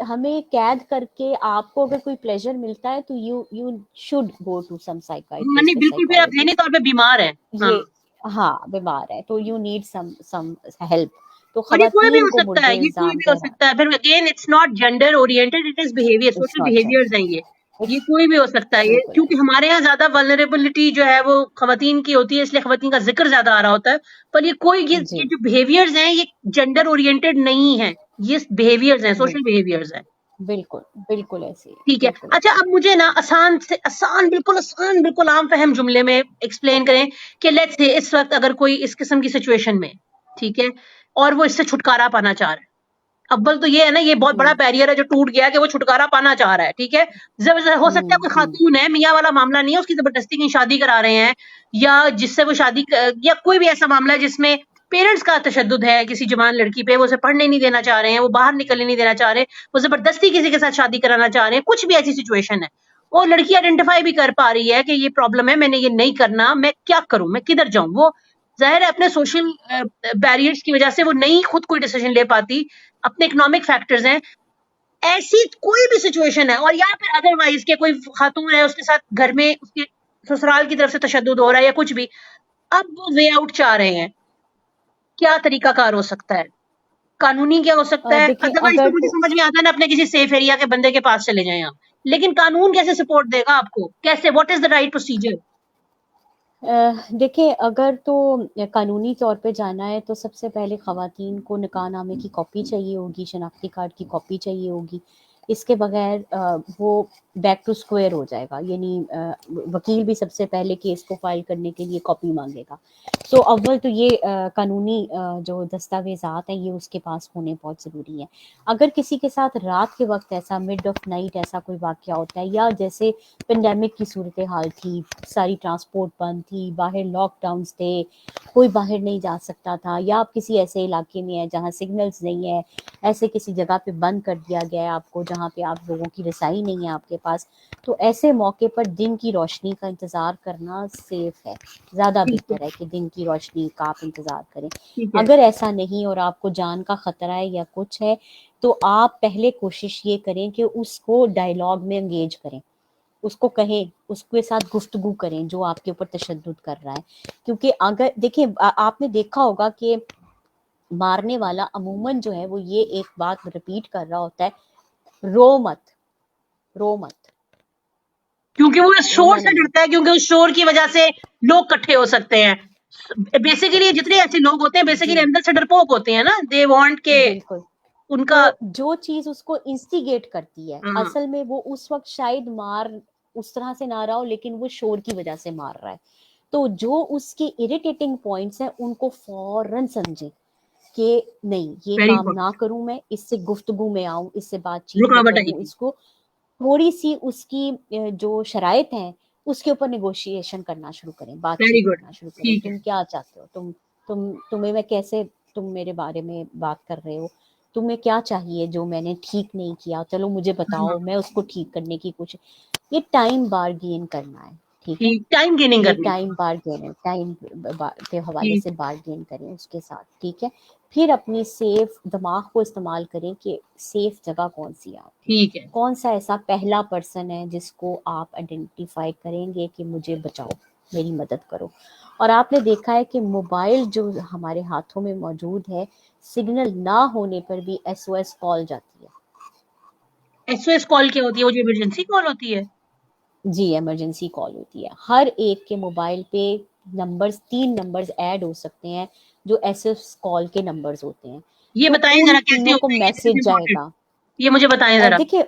ہمیں قید کر کے آپ کو اگر کوئی پلیزر ملتا ہے تو you should go to some نہیں سائیکائٹرسٹ اور بالکل، پھر آپ ذہنی سائیکالوجسٹ. طور پہ بیمار ہیں. ہاں یہ ہاں بیمار ہے تو یو نیڈ سم ہیلپ. تو اور یہ کوئی بھی خواتین ہو کو سکتا ہے، ملبے یہ کوئی الزام بھی ہو ٹھہرا. سکتا ہے. پھر again it's not gender oriented, it is behaviour, it's social not behaviours gender, ہیں یہ کوئی بھی ہو سکتا ہے. یہ بالکل کیونکہ ایسے. ہمارے یہاں زیادہ ولنریبلٹی جو ہے وہ خواتین کی ہوتی ہے، اس لیے خواتین کا ذکر زیادہ آ رہا ہوتا ہے. پر جی یہ جو بہیویئرز ہیں یہ جینڈر اورینٹڈ نہیں ہے، یہ بہیویئرز ہیں، سوشل بالکل بہیویئرز ہیں. بالکل بالکل ایسے ہی، ٹھیک ہے. بالکل اچھا ایسے اب مجھے نا آسان سے آسان، بالکل آسان، بالکل عام فہم جملے میں ایکسپلین کریں کہ لیٹس سے اس وقت اگر کوئی اس قسم کی سچویشن میں، ٹھیک ہے، اور وہ اس سے چھٹکارا پانا چاہ رہا ہے. اول تو یہ ہے نا، یہ بہت بڑا بیریئر ہے جو ٹوٹ گیا کہ وہ چھٹکارا پانا چاہ رہا ہے. ٹھیک ہے، ہو سکتا ہے کوئی خاتون ہے، میاں والا معاملہ نہیں ہے، اس کی زبردستی کی شادی کرا رہے ہیں، یا جس سے وہ شادی یا کوئی بھی ایسا معاملہ ہے جس میں پیرنٹس کا تشدد ہے کسی جوان لڑکی پہ، وہ اسے پڑھنے نہیں دینا چاہ رہے ہیں، وہ باہر نکلنے نہیں دینا چاہ رہے، وہ زبردستی کسی کے ساتھ شادی کرانا چاہ رہے ہیں، کچھ بھی ایسی سچویشن ہے اور لڑکی آئیڈینٹیفائی بھی کر پا رہی ہے کہ یہ پرابلم ہے، میں نے یہ نہیں کرنا، میں کیا کروں، میں کدھر جاؤں. وہ ظاہر ہے اپنے سوشل بیریئرز کی وجہ سے وہ نہیں خود کوئی ڈیسیژن لے پاتی، اپنے اکنامک فیکٹرز ہیں. ایسی کوئی بھی سچویشن ہے، اور یا پھر ادر وائز کہ کوئی خاتون ہے، اس کے ساتھ گھر میں اس کے سسرال کی طرف سے تشدد ہو رہا ہے یا کچھ بھی، اب وہ وے آؤٹ چاہ رہے ہیں، کیا طریقہ کار ہو سکتا ہے؟ قانونی کیا ہو سکتا ہے؟ دیکھیں ادر وائز اگر تو مجھے تو سمجھ میں آتا ہے نا، اپنے کسی سیف ایریا کے بندے کے پاس چلے جائیں آپ، لیکن قانون کیسے سپورٹ دے گا آپ کو؟ کیسے؟ What is the right procedure? دیکھیں اگر تو قانونی طور پہ جانا ہے تو سب سے پہلے خواتین کو نکاح نامے کی کاپی چاہیے ہوگی، شناختی کارڈ کی کاپی چاہیے ہوگی. اس کے بغیر وہ بیک ٹو اسکوائر ہو جائے گا، یعنی وکیل بھی سب سے پہلے کیس کو فائل کرنے کے لیے کاپی مانگے گا. تو اول تو یہ قانونی جو دستاویزات ہیں یہ اس کے پاس ہونے بہت ضروری ہیں. اگر کسی کے ساتھ رات کے وقت ایسا مڈ آف نائٹ ایسا کوئی واقعہ ہوتا ہے، یا جیسے پینڈیمک کی صورتحال تھی، ساری ٹرانسپورٹ بند تھی، باہر لاک ڈاؤنز تھے، کوئی باہر نہیں جا سکتا تھا، یا آپ کسی ایسے علاقے میں ہیں جہاں سگنلز نہیں ہے، ایسے کسی جگہ پہ بند کر دیا گیا ہے آپ کو جہاں پہ آپ لوگوں کی رسائی نہیں ہے آپ کے پاس، تو ایسے موقع پر دن کی روشنی کا انتظار کرنا سیف ہے. زیادہ ٹھیک ہے، بہتر ہے کہ دن کی روشنی کا آپ انتظار کریں. ٹھیک ہے، اگر ایسا نہیں اور آپ کو جان کا خطرہ ہے یا کچھ ہے تو آپ پہلے کوشش یہ کریں کہ اس کو ڈائیلاگ میں انگیج کریں، اس کو کہیں، اس کے ساتھ گفتگو کریں جو آپ کے اوپر تشدد کر رہا ہے. کیونکہ اگر دیکھیں آپ نے دیکھا ہوگا کہ مارنے والا عموماً جو ہے وہ یہ ایک بات رپیٹ کر رہا ہوتا ہے، رو مت، رو مت، کیونکہ وہ اس شور رونا سے نہیں ہے. ڈرتا ہے، کیونکہ اس شور کی وجہ سے لوگ کٹھے ہو سکتے ہیں. بیسیکلی جتنے ایسے لوگ ہوتے ہیں بیسیکلی جی اندر سے ڈرپوک ہوتے ہیں نا، دے وانٹ کہ بالکل. ان تو کا. جو چیز اس کو انسٹیگیٹ کرتی ہے ہاں اصل میں وہ اس وقت شاید مار اس طرح سے نہ رہا ہو، لیکن وہ شور کی وجہ سے مار رہا ہے. تو جو اس کے اریٹیٹنگ پوائنٹس ہیں ان کو فوراً سمجھیں کہ نہیں یہ ویری کام نہ امپورٹنٹ، کروں، میں اس سے گفتگو میں آؤں، اس سے بات چیت میں رکاوٹ آئی کروں، تھی. اس کو تھوڑی سی اس کی جو شرائط ہیں اس کے اوپر نیگوشیشن کرنا شروع کریں، بات ویری چیت گڈ، کرنا شروع کریں. ٹھیک ہے. تم کیا چاہتے ہو، تمہیں میں کیسے، تم میرے بارے میں بات کر رہے ہو، تمہیں کیا چاہیے جو میں نے ٹھیک نہیں کیا، چلو مجھے ہاں بتاؤ، میں اس کو ٹھیک کرنے کی کوشش. یہ ٹائم بارگین کرنا ہے، ٹھیک ہے، ٹھیک، ٹائم گیننگ یہ کرنی ٹائم ہے. بارگین ہے، ٹائم کے حوالے ٹھیک سے بارگین کریں اس کے ساتھ، ٹھیک ہے. پھر اپنی سیف دماغ کو استعمال کریں کہ سیف جگہ کون سی ہے آپ کی، ٹھیک ہے. کون سا ایسا پہلا پرسن ہے جس کو آپ آئیڈینٹیفائی کریں گے کہ مجھے بچاؤ، میری مدد کرو. اور آپ نے دیکھا ہے کہ موبائل جو ہمارے ہاتھوں میں موجود ہے، سگنل نہ ہونے پر بھی ایس او ایس کال جاتی ہے. ایس او ایس کال کیا ہوتی ہے؟ وہ جو ایمرجنسی کال ہوتی ہے؟ جی ایمرجنسی کال ہوتی ہے. ہر ایک کے موبائل پہ نمبرز، 3 نمبرز ایڈ ہو سکتے ہیں جو ایس ایس کال کے نمبرز ہوتے ہیں. یہ تو بتائیں ان ذرا کیسے تینوں کو ہوتا ہے، یہ میسج جائے امپورٹنٹ، گا. یہ مجھے بتائیں ذرا. دیکھیے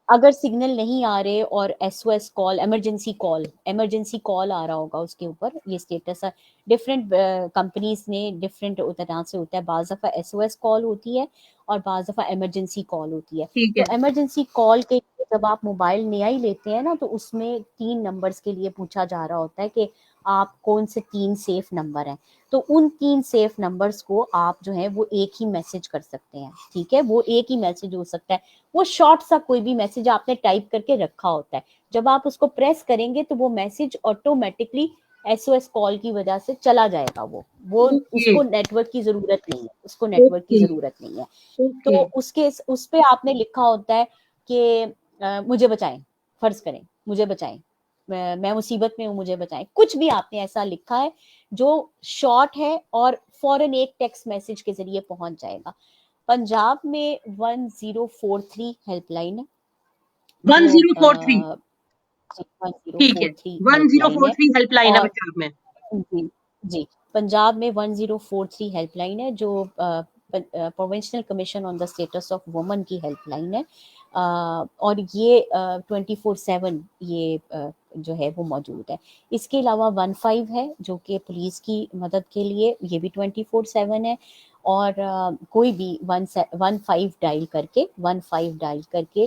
اگر سگنل نہیں آ رہے اور ایس او ایس کال، ایمرجنسی کال آ رہا ہوگا اس کے اوپر، یہ اسٹیٹس ہے. ڈفرینٹ کمپنیز نے ڈفرینٹ طرح سے ہوتا ہے، بعض دفعہ ایس او ایس کال ہوتی ہے اور بعض دفعہ ایمرجنسی کال ہوتی ہے. ٹھیک تو ہے. ایمرجنسی کال کے جب آپ موبائل نیا ہی لیتے ہیں نا تو اس میں 3 نمبرز کے لیے پوچھا جا رہا ہوتا ہے کہ آپ کون سے 3 سیف نمبر ہیں، تو ان 3 سیف نمبرز کو آپ جو ہے وہ ایک ہی میسج کر سکتے ہیں، ٹھیک ہے، وہ ایک ہی میسج ہو سکتا ہے، وہ شارٹ سا کوئی بھی میسج آپ نے ٹائپ کر کے رکھا ہوتا ہے، جب آپ اس کو پریس کریں گے تو وہ message automatically S O S call کی وجہ سے چلا جائے گا، وہ اس اوکے کو نیٹ ورک کی ضرورت نہیں ہے، اس کو نیٹ ورک کی اوکے ضرورت نہیں ہے، اوکے تو اس پہ آپ نے لکھا ہوتا ہے کہ مجھے بچائیں، فرض کریں مجھے بچائیں، میں مصیبت میں ہوں مجھے بچائیں، کچھ بھی آپ نے ایسا لکھا ہے جو شارٹ ہے اور فوراً ایک ٹیکسٹ میسج کے ذریعے پہنچ جائے گا۔ پنجاب میں 1043 ہیلپ لائن ہے جو 1043 ٹھیک ہے، 1043 ہیلپ لائن ہے، 1043 ہیلپ لائن ہے اور پنجاب میں. جی جی پنجاب میں 1043 ہیلپ لائن ہے جو provincial commission on the status of women کی ہیلپ لائن ہے، اور یہ 24/7 یہ جو ہے وہ موجود ہے۔ اس کے علاوہ 15 ہے جو کہ پولیس کی مدد کے لیے، یہ بھی 24/7 ہے، اور کوئی بھی 15 ڈائل کر کے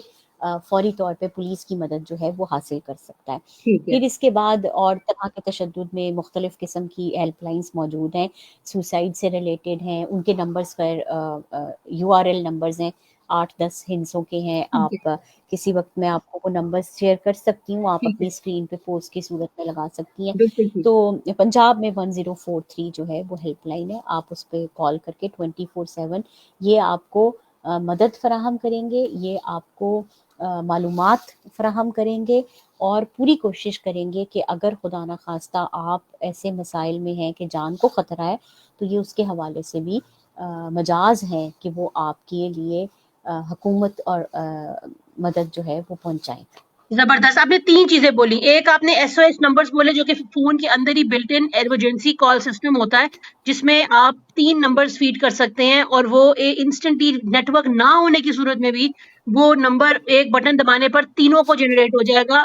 فوری طور پہ پولیس کی مدد جو ہے وہ حاصل کر سکتا ہے۔ ٹھیک ہے پھر اس کے بعد اور طرح کے تشدد میں مختلف قسم کی ہیلپ لائنز موجود ہیں، سوسائڈ سے ریلیٹڈ ہیں، ان کے نمبرز پر URL نمبرز ہیں، 8-10 ہندسوں کے ہیں، ٹھیک ہے آپ کسی وقت میں آپ کو وہ نمبرز شیئر کر سکتی ہوں، آپ ٹھیک ہے اپنی اسکرین پہ پوسٹ کی صورت میں لگا سکتی ہیں۔ بالکل ٹھیک تو پنجاب میں 1043 جو ہے وہ ہیلپ لائن ہے، آپ اس پہ کال کر کے 24/7 یہ آپ کو مدد فراہم کریں گے، یہ آپ کو معلومات فراہم کریں گے، اور پوری کوشش کریں گے کہ اگر خدا نخواستہ آپ ایسے مسائل میں ہیں کہ جان کو خطرہ ہے تو یہ اس کے حوالے سے بھی مجاز ہیں کہ وہ آپ کے لیے حکومت اور مدد جو ہے وہ پہنچائیں۔ زبردست، آپ نے 3 چیزیں بولی، ایک آپ نے SOS نمبرز بولے جو کہ فون کے اندر ہی built in emergency call system ہوتا ہے جس میں آپ 3 نمبرز فیڈ کر سکتے ہیں اور وہ انسٹنٹلی نیٹ ورک نہ ہونے کی صورت میں بھی وہ نمبر ایک بٹن دبانے پر تینوں کو جنریٹ ہو جائے گا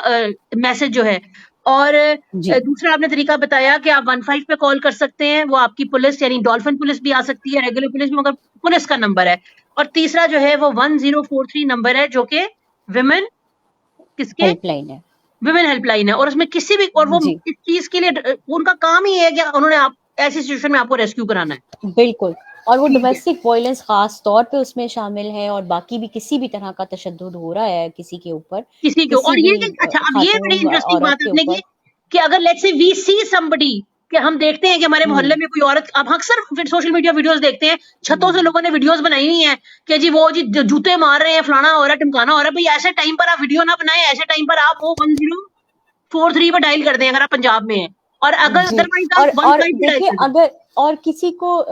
میسج جو ہے، اور جی دوسرا آپ نے طریقہ بتایا کہ آپ 15 پہ کال کر سکتے ہیں، وہ آپ کی پولیس یعنی ڈولفن پولیس بھی آ سکتی ہے، ریگولر پولیس بھی، مگر پولیس کا نمبر ہے، اور تیسرا جو ہے وہ 1043 نمبر ہے جو کہ ویمن کس کے ہیلپ لائن ہے، ویمن ہیلپ لائن ہے، اور اس میں کسی بھی، اور وہ جی اس چیز کے لیے ان کا کام ہی ہے کہ انہوں نے آپ ایسی سچویشن میں آپ کو ریسکیو کرانا ہے. بالکل، اور وہ ٹھیک ہے ڈومیسٹک وائلنس خاص طور پہ اس میں شامل ہے، اور باقی بھی کسی بھی طرح کا تشدد ہو رہا ہے کسی کے اوپر، کسی کو، اور کسی بھی یہ کہ اچھا اب یہ بڑی خاتون انٹرسٹنگ عورت بات کے آپ نے اوپر۔ کی کہ اگر let's say we C somebody کہ ہم دیکھتے ہیں کہ ہمارے محلے میں کوئی عورت، اب اکثر سوشل میڈیا ویڈیوز دیکھتے ہیں، چھتوں سے لوگوں نے ویڈیوز بنائی ہوئی ہیں کہ جی وہ جی جوتے مار رہے ہیں، فلانا ہو رہا ہے، ٹمکانا ہو رہا ہے، بھائی ایسے ٹائم پر آپ ویڈیو نہ بنائیں، ایسے ٹائم پر آپ وہ 1043 پہ ڈائل کر دیں اگر آپ پنجاب میں ہیں، اور اگر جی، ادروائز آپ اور 15 پہ ڈائل دیکھیے کر دیں. اگر اور کسی کو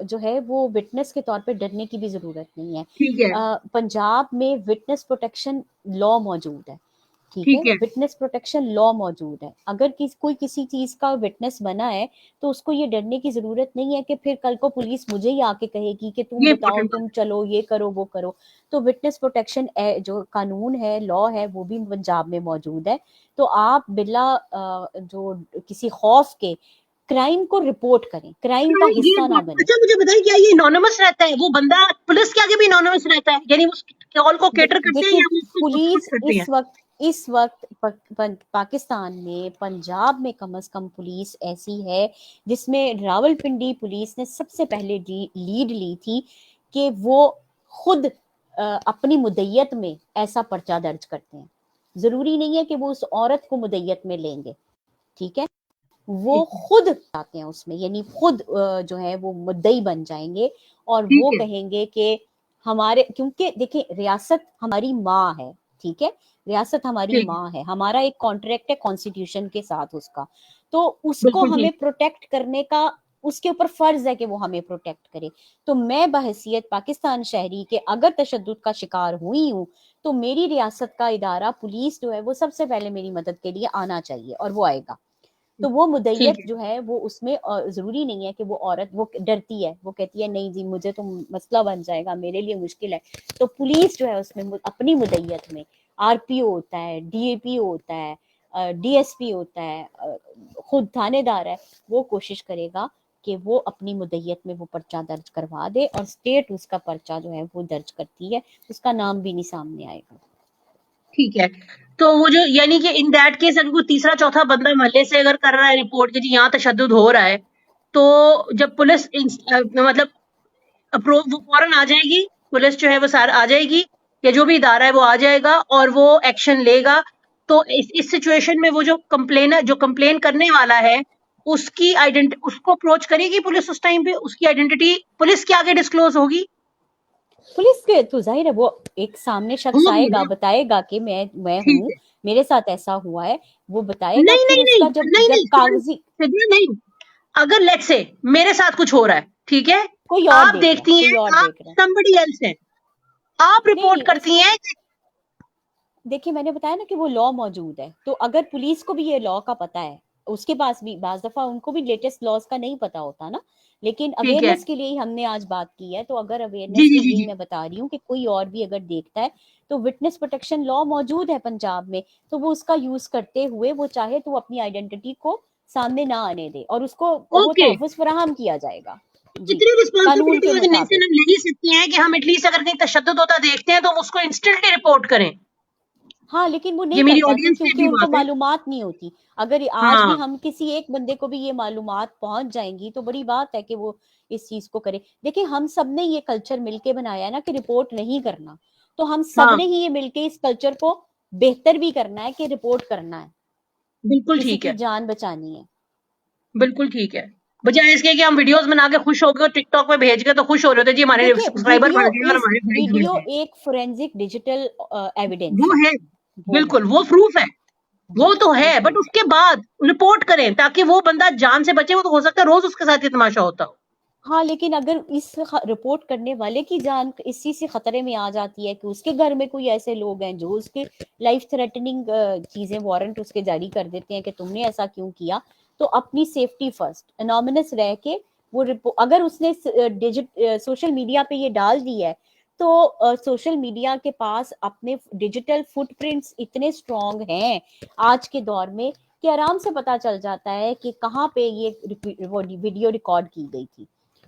جو ہے وہ وٹنس کے طور پہ ڈرنے کی بھی ضرورت نہیں ہے، ٹھیک ہے پنجاب میں وٹنس پروٹیکشن لا موجود ہے، ٹھیک ہے، ٹھیک ہے وٹنس پروٹیکشن لا موجود ہے، اگر کوئی کسی چیز کا وٹنس بنا ہے تو اس کو یہ ڈرنے کی ضرورت نہیں ہے کہ پھر کل کو پولیس مجھے ہی آ کے کہے گی کہ تم یہ بتاؤ، امپورٹنٹ بات تم چلو یہ کرو وہ کرو، تو وٹنس پروٹیکشن جو قانون ہے، لا ہے، وہ بھی پنجاب میں موجود ہے، تو آپ بلا جو کسی خوف کے کرائم کو رپورٹ کریں، کرائم کا ہے یہ حصہ نہ بنیں۔ اچھا مجھے بتائیے کیا یہ انونیمس رہتا ہے، وہ بندہ پولیس کے آگے بھی انونیمس رہتا ہے، یعنی اس کال کو کیٹر کرتے ہیں دیکھیے یا وہ اس کو پولیس سپورٹ کرتے ہیں؟ اس وقت پاکستان میں پنجاب میں کم از کم پولیس ایسی ہے جس میں راول پنڈی پولیس نے سب سے پہلے لیڈ لی تھی کہ وہ خود اپنی مدیت میں ایسا پرچہ درج کرتے ہیں، ضروری نہیں ہے کہ وہ اس عورت کو مدیت میں لیں گے، ٹھیک ہے، وہ ٹھیک ہے خود آتے ہیں اس میں، یعنی خود جو ہے وہ مدعی بن جائیں گے اور وہ ٹھیک ہے کہیں گے کہ ہمارے، کیونکہ دیکھیں ریاست ہماری ماں ہے، ٹھیک ہے، ریاست ہماری ٹھیک ہے ماں ہے، ہمارا ایک کانٹریکٹ ہے کانسٹیٹیوشن کے ساتھ اس کا، تو اس کو بالکل ہمیں ٹھیک پروٹیکٹ کرنے کا اس کے اوپر فرض ہے کہ وہ ہمیں پروٹیکٹ کرے، تو میں بحیثیت پاکستان شہری کے اگر تشدد کا شکار ہوئی ہوں تو میری ریاست کا ادارہ پولیس جو ہے وہ سب سے پہلے میری مدد کے لیے آنا چاہیے، اور وہ آئے گا، تو وہ ٹھیک مدیت ہے جو ہے وہ اس میں ضروری نہیں ہے کہ وہ عورت وہ ڈرتی ہے، وہ کہتی ہے نہیں جی مجھے تو مسئلہ بن جائے گا، میرے لیے مشکل ہے، تو پولیس جو ہے اس میں اپنی مدیت میں RPO ہوتا ہے، DAPO ہوتا ہے، DSP ہوتا ہے، خود تھانے دار ہے، وہ کوشش کرے گا کہ وہ اپنی مدیت میں وہ پرچہ درج کروا دے، اور اسٹیٹ اس کا پرچہ جو ہے وہ درج کرتی ہے، اس کا نام بھی نہیں سامنے آئے گا۔ ٹھیک ہے. تو وہ جو یعنی کہ ان دیٹ کیس اگر کوئی تیسرا چوتھا بندہ محلے سے اگر کر رہا ہے رپورٹ کہ جی یہاں تشدد ہو رہا ہے، تو جب پولیس مطلب اپروو وہ فوراً آ جائے گی، پولیس جو ہے وہ آ جائے گی، یا جو بھی ادارہ ہے وہ آ جائے گا اور وہ ایکشن لے گا. تو اس سچویشن میں وہ جو کمپلین کرنے والا ہے اس کی اس کو اپروچ کرے گی پولیس اس ٹائم پہ، اس کی آئیڈینٹی پولیس کے آگے ڈسکلوز ہوگی. پولیس کے تو ظاہر ہے وہ ایک سامنے شخص آئے ہوگی گا، نا. بتائے گا کہ میں ٹھیک ہوں، ہے. میرے ساتھ ایسا ہوا ہے، وہ بتائے گا. نہیں پھر نہیں اس نہیں کا جب نہیں جب نہیں کاغذی فدیہ نہیں. اگر لیٹ سے میرے ساتھ کچھ ہو رہا ہے، ٹھیک ہے، کوئی اور آپ دیکھ رہا ہے، دیکھتی کوئی ہیں اور دیکھ رہا آپ ہے، somebody else ہیں، آپ نہیں رپورٹ نہیں اس کرتی کو ہیں. دیکھیے میں نے بتایا نا کہ وہ لا موجود ہے، تو اگر پولیس کو بھی یہ لا کا پتا ہے، اس کے پاس بھی بعض دفعہ ان کو بھی لیٹسٹ لاز کا نہیں پتا ہوتا نا، لیکن ٹھیک ہے. اویئرنیس کے لیے ہی ہم نے آج بات کی ہے. تو اگر جی اویئرنیس جی کے جی لیے ہی جی. میں بتا رہی ہوں کہ کوئی اور بھی اگر دیکھتا ہے تو وٹنس پروٹیکشن لا موجود ہے پنجاب میں، تو وہ اس کا یوز کرتے ہوئے وہ چاہے تو اپنی آئیڈینٹی کو سامنے نہ آنے دے اور اس کو وہ اوکے. تحفظ فراہم کیا جائے گا. جی، اتنی قانون رسپانسبلٹی کے ایز اے نیشن مطابق. ہم لے ہی سکتے ہیں کہ ہم ایٹ لیسٹ اگر کہیں تشدد ہوتا دیکھتے ہیں تو ہم اس کو انسٹنٹلی رپورٹ کریں. ہاں لیکن وہ یہ نہیں کر میری پاتے آڈینس سے کیونکہ بھی ان کو بات ہے. معلومات نہیں ہوتی. اگر آج ہاں بھی ہم کسی ایک بندے کو بھی یہ معلومات پہنچ جائیں گی تو بڑی بات ہے کہ وہ اس چیز کو کرے. دیکھیں ہم سب نے یہ کلچر مل کے بنایا ہے نا کہ رپورٹ نہیں کرنا، تو ہم سب ہاں نے ہی یہ مل کے اس کلچر کو بہتر بھی کرنا ہے کہ رپورٹ کرنا ہے، بالکل کسی ٹھیک کی ہے. جان بچانی ہے. بالکل ٹھیک ہے. بجائے اس کے کہ ہم ویڈیوز بنا کے خوش ہو گئے اور ٹک ٹاک پہ بھیج گئے تو خوش ہو رہے ہوتے جی ہمارے دیکھیں سبسکرائبر بڑھ گئے اور ہمارے بھائی جڑ ویڈیو گئے. ایک فورینزک ڈیجیٹل ایویڈینس وہ ہے، ہے. وہ ہے. بالکل وہ پروف ہے. جی وہ تو وہ ہے بٹ پروف اس ہے. کے بعد رپورٹ کریں تاکہ وہ بندہ جان سے بچے. وہ تو ہو سکتا ہے روز اس کے ساتھ یہ تماشا ہوتا ہو. ہاں لیکن اگر اس رپورٹ کرنے والے کی جان اس چیز سے خطرے میں آ جاتی ہے کہ اس کے گھر میں کوئی ایسے لوگ ہیں جو اس کے لائف تھریٹننگ چیزیں وارنٹ اس کے جاری کر دیتے ہیں کہ تم نے ایسا کیوں کیا، تو اپنی سیفٹی فرسٹ انومنس رہ کے وہ اگر اس نے سوشل میڈیا پہ یہ ڈال دی ہے تو سوشل میڈیا کے پاس اپنے ڈیجیٹل فٹ پرنٹس اتنے اسٹرانگ ہیں آج کے دور میں کہ آرام سے پتا چل جاتا ہے کہ کہاں پہ یہ ویڈیو ریکارڈ کی گئی تھی.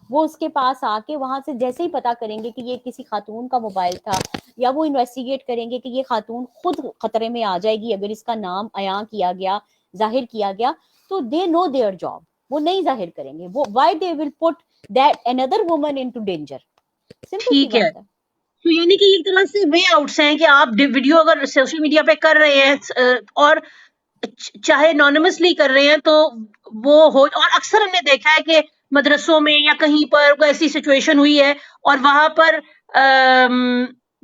وہ اس کے پاس آ کے وہاں سے جیسے ہی پتا کریں گے کہ یہ کسی خاتون کا موبائل تھا، یا وہ انویسٹیگیٹ کریں گے کہ یہ خاتون خود خطرے میں آ جائے گی اگر اس کا نام عیاں کیا گیا، ظاہر کیا گیا، تو دے نو دیئر جاب، وہ نہیں ظاہر کریں گے. وہ why they will put that another woman into danger. Simple سی ٹھیک ہے. بات ہے. تو یعنی کہ ایک طرح سے وے آؤٹس ہیں کہ آپ ویڈیو اگر سوشل میڈیا پہ کر رہے ہیں اور چاہے انونیمسلی کر رہے ہیں تو وہ ہو. اور اکثر ہم نے دیکھا ہے کہ مدرسوں میں یا کہیں پر کوئی ایسی سچویشن ہوئی ہے اور وہاں پر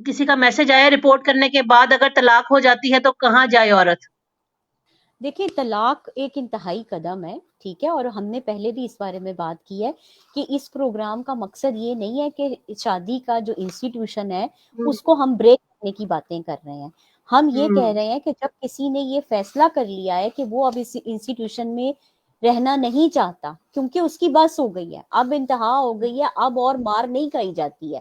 کسی کا میسج آیا رپورٹ کرنے کے بعد اگر طلاق ہو جاتی ہے تو کہاں جائے عورت. دیکھیں طلاق ایک انتہائی قدم ہے، ٹھیک ہے، اور ہم نے پہلے بھی اس بارے میں بات کی ہے کہ اس پروگرام کا مقصد یہ نہیں ہے کہ شادی کا جو انسٹیٹیوشن ہے اس کو ہم بریک کرنے کی باتیں کر رہے ہیں. ہم یہ کہہ رہے ہیں کہ جب کسی نے یہ فیصلہ کر لیا ہے کہ وہ اب اس انسٹیٹیوشن میں رہنا نہیں چاہتا کیونکہ اس کی بس ہو گئی ہے، اب انتہا ہو گئی ہے، اب اور مار نہیں کھائی جاتی ہے،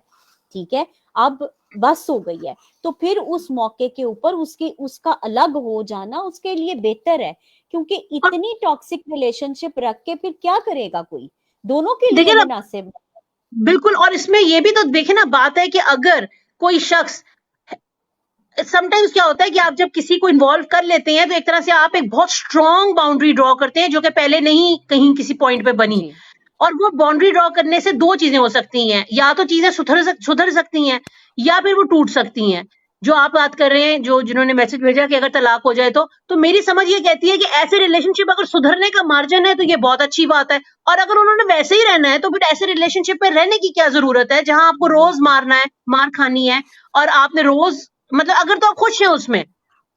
ٹھیک ہے، اب بس ہو گئی ہے، تو پھر اس موقع کے اوپر اس کا الگ ہو جانا اس کے لیے بہتر ہے. کیونکہ اور اتنی ٹاکسک ریلیشن شپ رکھ کے پھر کیا کرے گا کوئی، دونوں کے لیے دیکھیں نا مناسب. بالکل. اور اس میں یہ بھی تو دیکھیں نا بات ہے کہ اگر کوئی شخص سم ٹائمز کیا ہوتا ہے کہ آپ جب کسی کو انوالو کر لیتے ہیں تو ایک طرح سے آپ ایک بہت اسٹرانگ باؤنڈری ڈرا کرتے ہیں جو کہ پہلے نہیں کہیں کسی پوائنٹ پہ بنی. جی اور وہ باؤنڈری ڈرا کرنے سے دو چیزیں ہو سکتی ہیں، یا تو چیزیں سدھر سکتی ہیں یا پھر وہ ٹوٹ سکتی ہیں. جو آپ بات کر رہے ہیں جنہوں نے میسج بھیجا کہ اگر طلاق ہو جائے تو میری سمجھ یہ کہتی ہے کہ ایسے ریلیشن شپ اگر سدھرنے کا مارجن ہے تو یہ بہت اچھی بات ہے. اور اگر انہوں نے ویسے ہی رہنا ہے تو پھر ایسے ریلیشن شپ پہ رہنے کی کیا ضرورت ہے جہاں آپ کو روز بالکل مارنا ہے، مار کھانی ہے، اور آپ نے روز مطلب اگر تو آپ خوش ہیں اس میں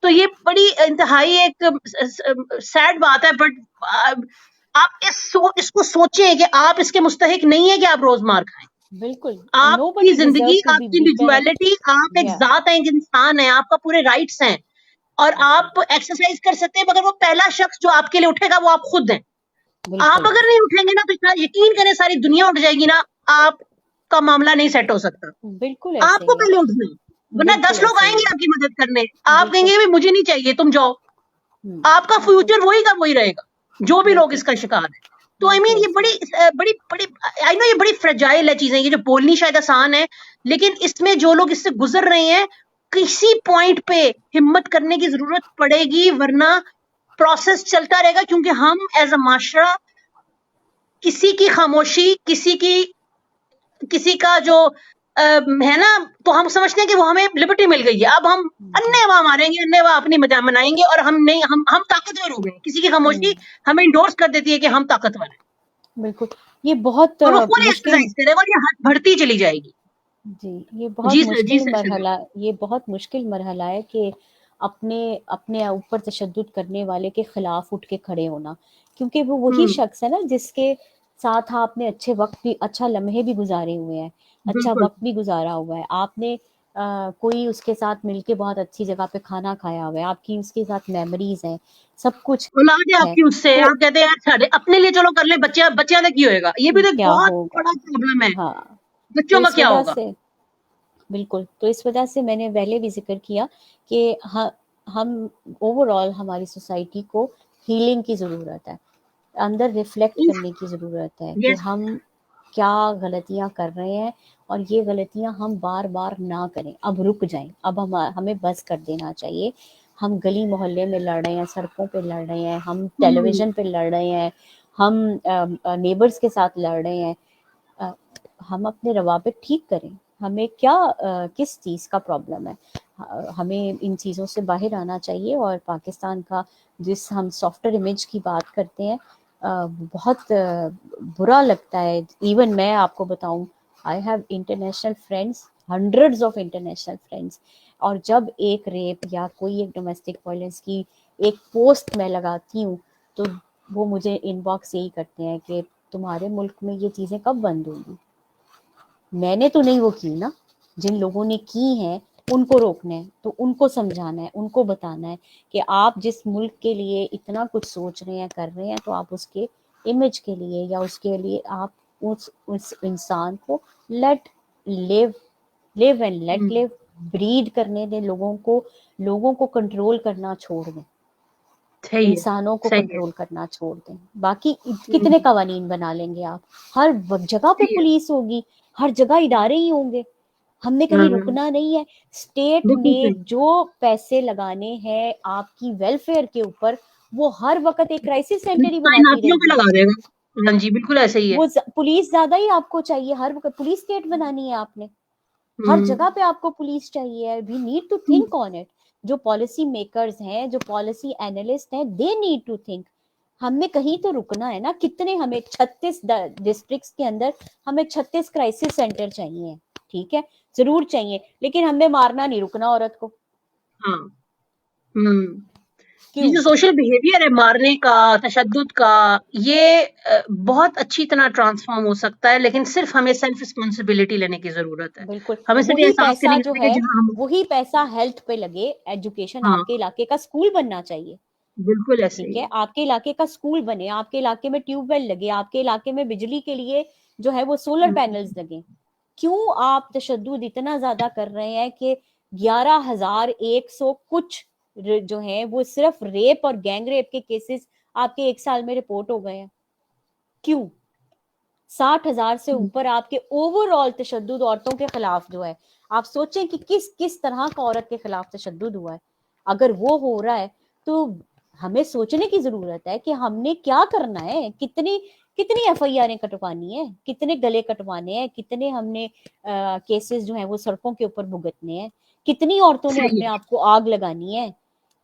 تو یہ بڑی انتہائی ایک سیڈ بات ہے. بٹ آپ اس کو سوچیں کہ آپ اس کے مستحق نہیں ہے کہ آپ روز مار کھائیں. بالکل. آپ نو کی بڈی ڈیزرو زندگی، ٹو آپ بی کی بیٹر. انڈیویجویلٹی، آپ ایک یا ذات ہیں، ایک انسان ہے، آپ کا پورے رائٹس ہیں. اور آپ ایکسرسائز کر سکتے ہیں مگر وہ پہلا شخص جو آپ کے لیے اٹھے گا وہ آپ خود ہیں. آپ بالکل اگر نہیں اٹھیں گے نا تو اتنا یقین کریں ساری دنیا اٹھ جائے گی نا، آپ کا معاملہ نہیں سیٹ ہو سکتا. بالکل ایسے آپ کو ہی ہے. پہلے اٹھنا ہے. ورنہ بالکل 10 لوگ ایسے آئیں ہی گے ہے. آپ کی مدد کرنے، آپ کہیں بالکل. گے بھی مجھے نہیں چاہیے تم جاؤ. آپ کا بالکل فیوچر وہی کا وہی رہے گا جو بھی لوگ بالکل اس کا شکار ہیں. تو آئی بالکل مین یہ ایسے ہی. بڑی بڑی آئی نو یہ بڑی فرجائل ہے چیزیں، یہ جو بولنی شاید آسان ہے لیکن اس میں جو لوگ اس سے گزر رہے ہیں کسی پوائنٹ پہ ہمت کرنے کی ضرورت پڑے گی، ورنہ پروسیس چلتا رہے گا، کیونکہ ہم ایز اے معاشرہ کسی کی خاموشی، کسی کا جو ہے نا، تو ہم سمجھتے ہیں کہ وہ ہمیں لبرٹی مل گئی ہے، اب ہم انے واہ ماریں گے، انے واہ اپنی مزہ منائیں گے، اور ہم طاقتور ہو گئے. کسی کی خاموشی ہمیں انڈورس کر دیتی ہے کہ ہم طاقتور ہیں. بالکل، یہ بہت اور وہ فل مشکل، ایکسرسائز کرے گا اور یہ حد بڑھتی چلی جائے گی. جی یہ بہت جی سر، جی مشکل سر شدہ. مرحلہ، یہ بہت مشکل مرحلہ ہے کہ اپنے اوپر تشدد کرنے والے کے خلاف اٹھ کے کھڑے ہونا، کیونکہ وہ وہی شخص ہے نا جس کے ساتھ آپ نے اچھے وقت بھی، اچھا لمحے بھی گزارے ہوئے ہیں، اچھا بالکل. وقت بھی گزارا ہوا ہے، آپ نے کوئی اس کے ساتھ مل کے بہت اچھی جگہ پہ کھانا کھایا ہوا ہے، آپ کی اس کے ساتھ میموریز ہیں، سب کچھ اولاد ہے آپ ہے، کی، اس سے تو آپ کہتے ہیں یار ساڑھے اپنے لیے چلو کر لیں، بچیاں تک کی ہوئے گا، یہ بھی تو ایک کیا بہت ہوگا؟ بڑا پرابلم ہے. ہاں، تو بچوں کا اس کیا وجہ ہوگا؟ سے بالکل، تو اس وجہ سے میں نے پہلے بھی ذکر کیا کہ ہم اوور آل ہماری سوسائٹی کو ہیلنگ کی ضرورت ہے، اندر ریفلیکٹ کرنے کی ضرورت ہے کہ یس. ہم کیا غلطیاں کر رہے ہیں، اور یہ غلطیاں ہم بار بار نہ کریں، اب رک جائیں، اب ہمیں بس کر دینا چاہیے. ہم گلی محلے میں لڑ رہے ہیں، سڑکوں پہ لڑ رہے ہیں، ہم ٹیلی ویژن پہ لڑ رہے ہیں، ہم نیبرز کے ساتھ لڑ رہے ہیں، ہم اپنے روابط ٹھیک کریں. ہمیں کیا کس چیز کا پرابلم ہے؟ ہمیں ان چیزوں سے باہر آنا چاہیے. اور پاکستان کا جس ہم سافٹر امیج کی بات کرتے ہیں، بہت برا لگتا ہے. ایون میں آپ کو بتاؤں، I have international friends, hundreds of international friends, اور جب ایک ریپ یا کوئی ایک ڈومیسٹک وائلنس کی ایک پوسٹ میں لگاتی ہوں تو وہ مجھے ان باکس یہی کرتے ہیں کہ تمہارے ملک میں یہ چیزیں کب بند ہوں گی؟ میں نے تو نہیں وہ کی نا، جن لوگوں نے کی ہیں ان کو روکنا ہے، تو ان کو سمجھانا ہے، ان کو بتانا ہے کہ آپ جس ملک کے لیے اتنا کچھ سوچ رہے ہیں، کر رہے ہیں، تو آپ اس کے امیج کے لیے یا اس کے لیے آپ اس انسان کو let live and let live, بریڈ کرنے دیں، لوگوں کو کنٹرول کرنا چھوڑ دیں، صحیح ہے. انسانوں کو صحیح ہے. کنٹرول کرنا چھوڑ دیں. باقی کتنے قوانین بنا لیں گے آپ؟ ہر جگہ پہ صحیح ہے. پولیس ہوگی، ہر جگہ ادارے ہی ہوں گے، ہم نے کہیں رکنا نہیں ہے. اسٹیٹ بالکل نے صحیح. جو پیسے لگانے ہیں آپ کی ویلفیئر کے اوپر، وہ ہر وقت ایک کرائسس سینٹر ہی بناتی رہے تعیناتیوں پہ گی. لگا دے گا. ہاں جی، بالکل ایسے ہی ہے. وہ پولیس زیادہ ہی آپ کو چاہیے، ہر وقت پولیس اسٹیٹ بنانی ہے آپ نے، ہر جگہ پہ آپ کو پولیس چاہیے. We need to think on it. جو پالیسی میکرز ہیں، جو پالیسی اینالسٹ ہیں، دے نیڈ ٹو تھنک. ہم نے کہیں تو رکنا ہے نا. کتنے ہمیں 36 ڈسٹرکٹس کے اندر ہمیں 36 کرائسس سینٹر چاہیے، ٹھیک ہے، ضرور چاہیے، لیکن ہم نے مارنا نہیں رکنا عورت کو. ہاں. یہ کیوں؟ جو سوشل بیہیویئر ہے مارنے کا، تشدد کا، یہ بہت اچھی طرح ٹرانسفارم ہو سکتا ہے، لیکن صرف ہمیں سیلف رسپانسبلٹی لینے کی ضرورت ہے. بالکل، ہمیں صرف وہی احساس پیسہ کرنے جو کی کہ ہے، جہاں ہم. وہی پیسہ ہیلتھ پہ لگے، ایجوکیشن. ہاں، آپ کے علاقے کا اسکول بننا چاہیے، بالکل ایسے ٹھیک ہی ہے، ہے. آپ کے علاقے کا اسکول بنے، آپ کے علاقے میں ٹیوب ویل لگے، آپ کے علاقے میں بجلی کے لیے جو ہے وہ سولر پینلز لگیں. کیوں آپ تشدد اتنا زیادہ کر رہے ہیں کہ 11,100 کچھ جو ہیں وہ صرف ریپ اور گینگ ریپ کے کیسز آپ کے 1 سال میں رپورٹ ہو گئے ہیں؟ کیوں؟ 60,000 سے اوپر آپ کے اوور آل تشدد عورتوں کے خلاف جو ہے. آپ سوچیں کہ کس طرح کا عورت کے خلاف تشدد ہوا ہے. اگر وہ ہو رہا ہے تو ہمیں سوچنے کی ضرورت ہے کہ ہم نے کیا کرنا ہے. کتنی ایف آئی آریں کٹوانی ہے، کتنے گلے کٹوانے ہیں، کتنے ہم نے کیسز جو ہیں وہ سڑکوں کے اوپر بھگتنے ہیں، کتنی عورتوں نے صحیح اپنے ہے. آپ کو آگ لگانی ہے.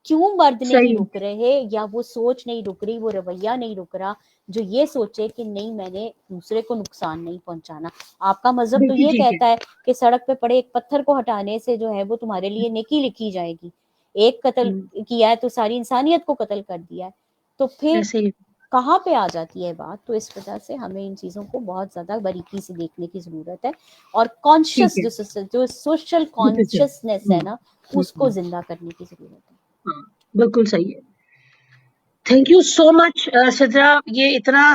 کیوں مرد نہیں صحیح. رک رہے، یا وہ سوچ نہیں رک رہی، وہ رویہ نہیں رک رہا جو یہ سوچے کہ نہیں، میں نے دوسرے کو نقصان نہیں پہنچانا. آپ کا مذہب تو بالکل یہ ٹھیک ہے. کہتا ہے کہ سڑک پہ پڑے ایک پتھر کو ہٹانے سے جو ہے وہ تمہارے لیے نیکی لکھی جائے گی. ایک قتل کیا ہے تو ساری انسانیت کو قتل کر دیا ہے. تو پھر ایسے ہی. کہاں پہ آ جاتی ہے بات؟ تو اس وجہ سے ہمیں ان چیزوں کو بہت زیادہ باریکی سے دیکھنے کی ضرورت ہے، اور ٹھیک کانشیس ہے. جو سوشل کانشیسنیس ہے نا، اس کو زندہ کرنے کی ضرورت ہے. ہاں، بالکل صحیح ہے. Thank you so much Sidra. یہ اتنا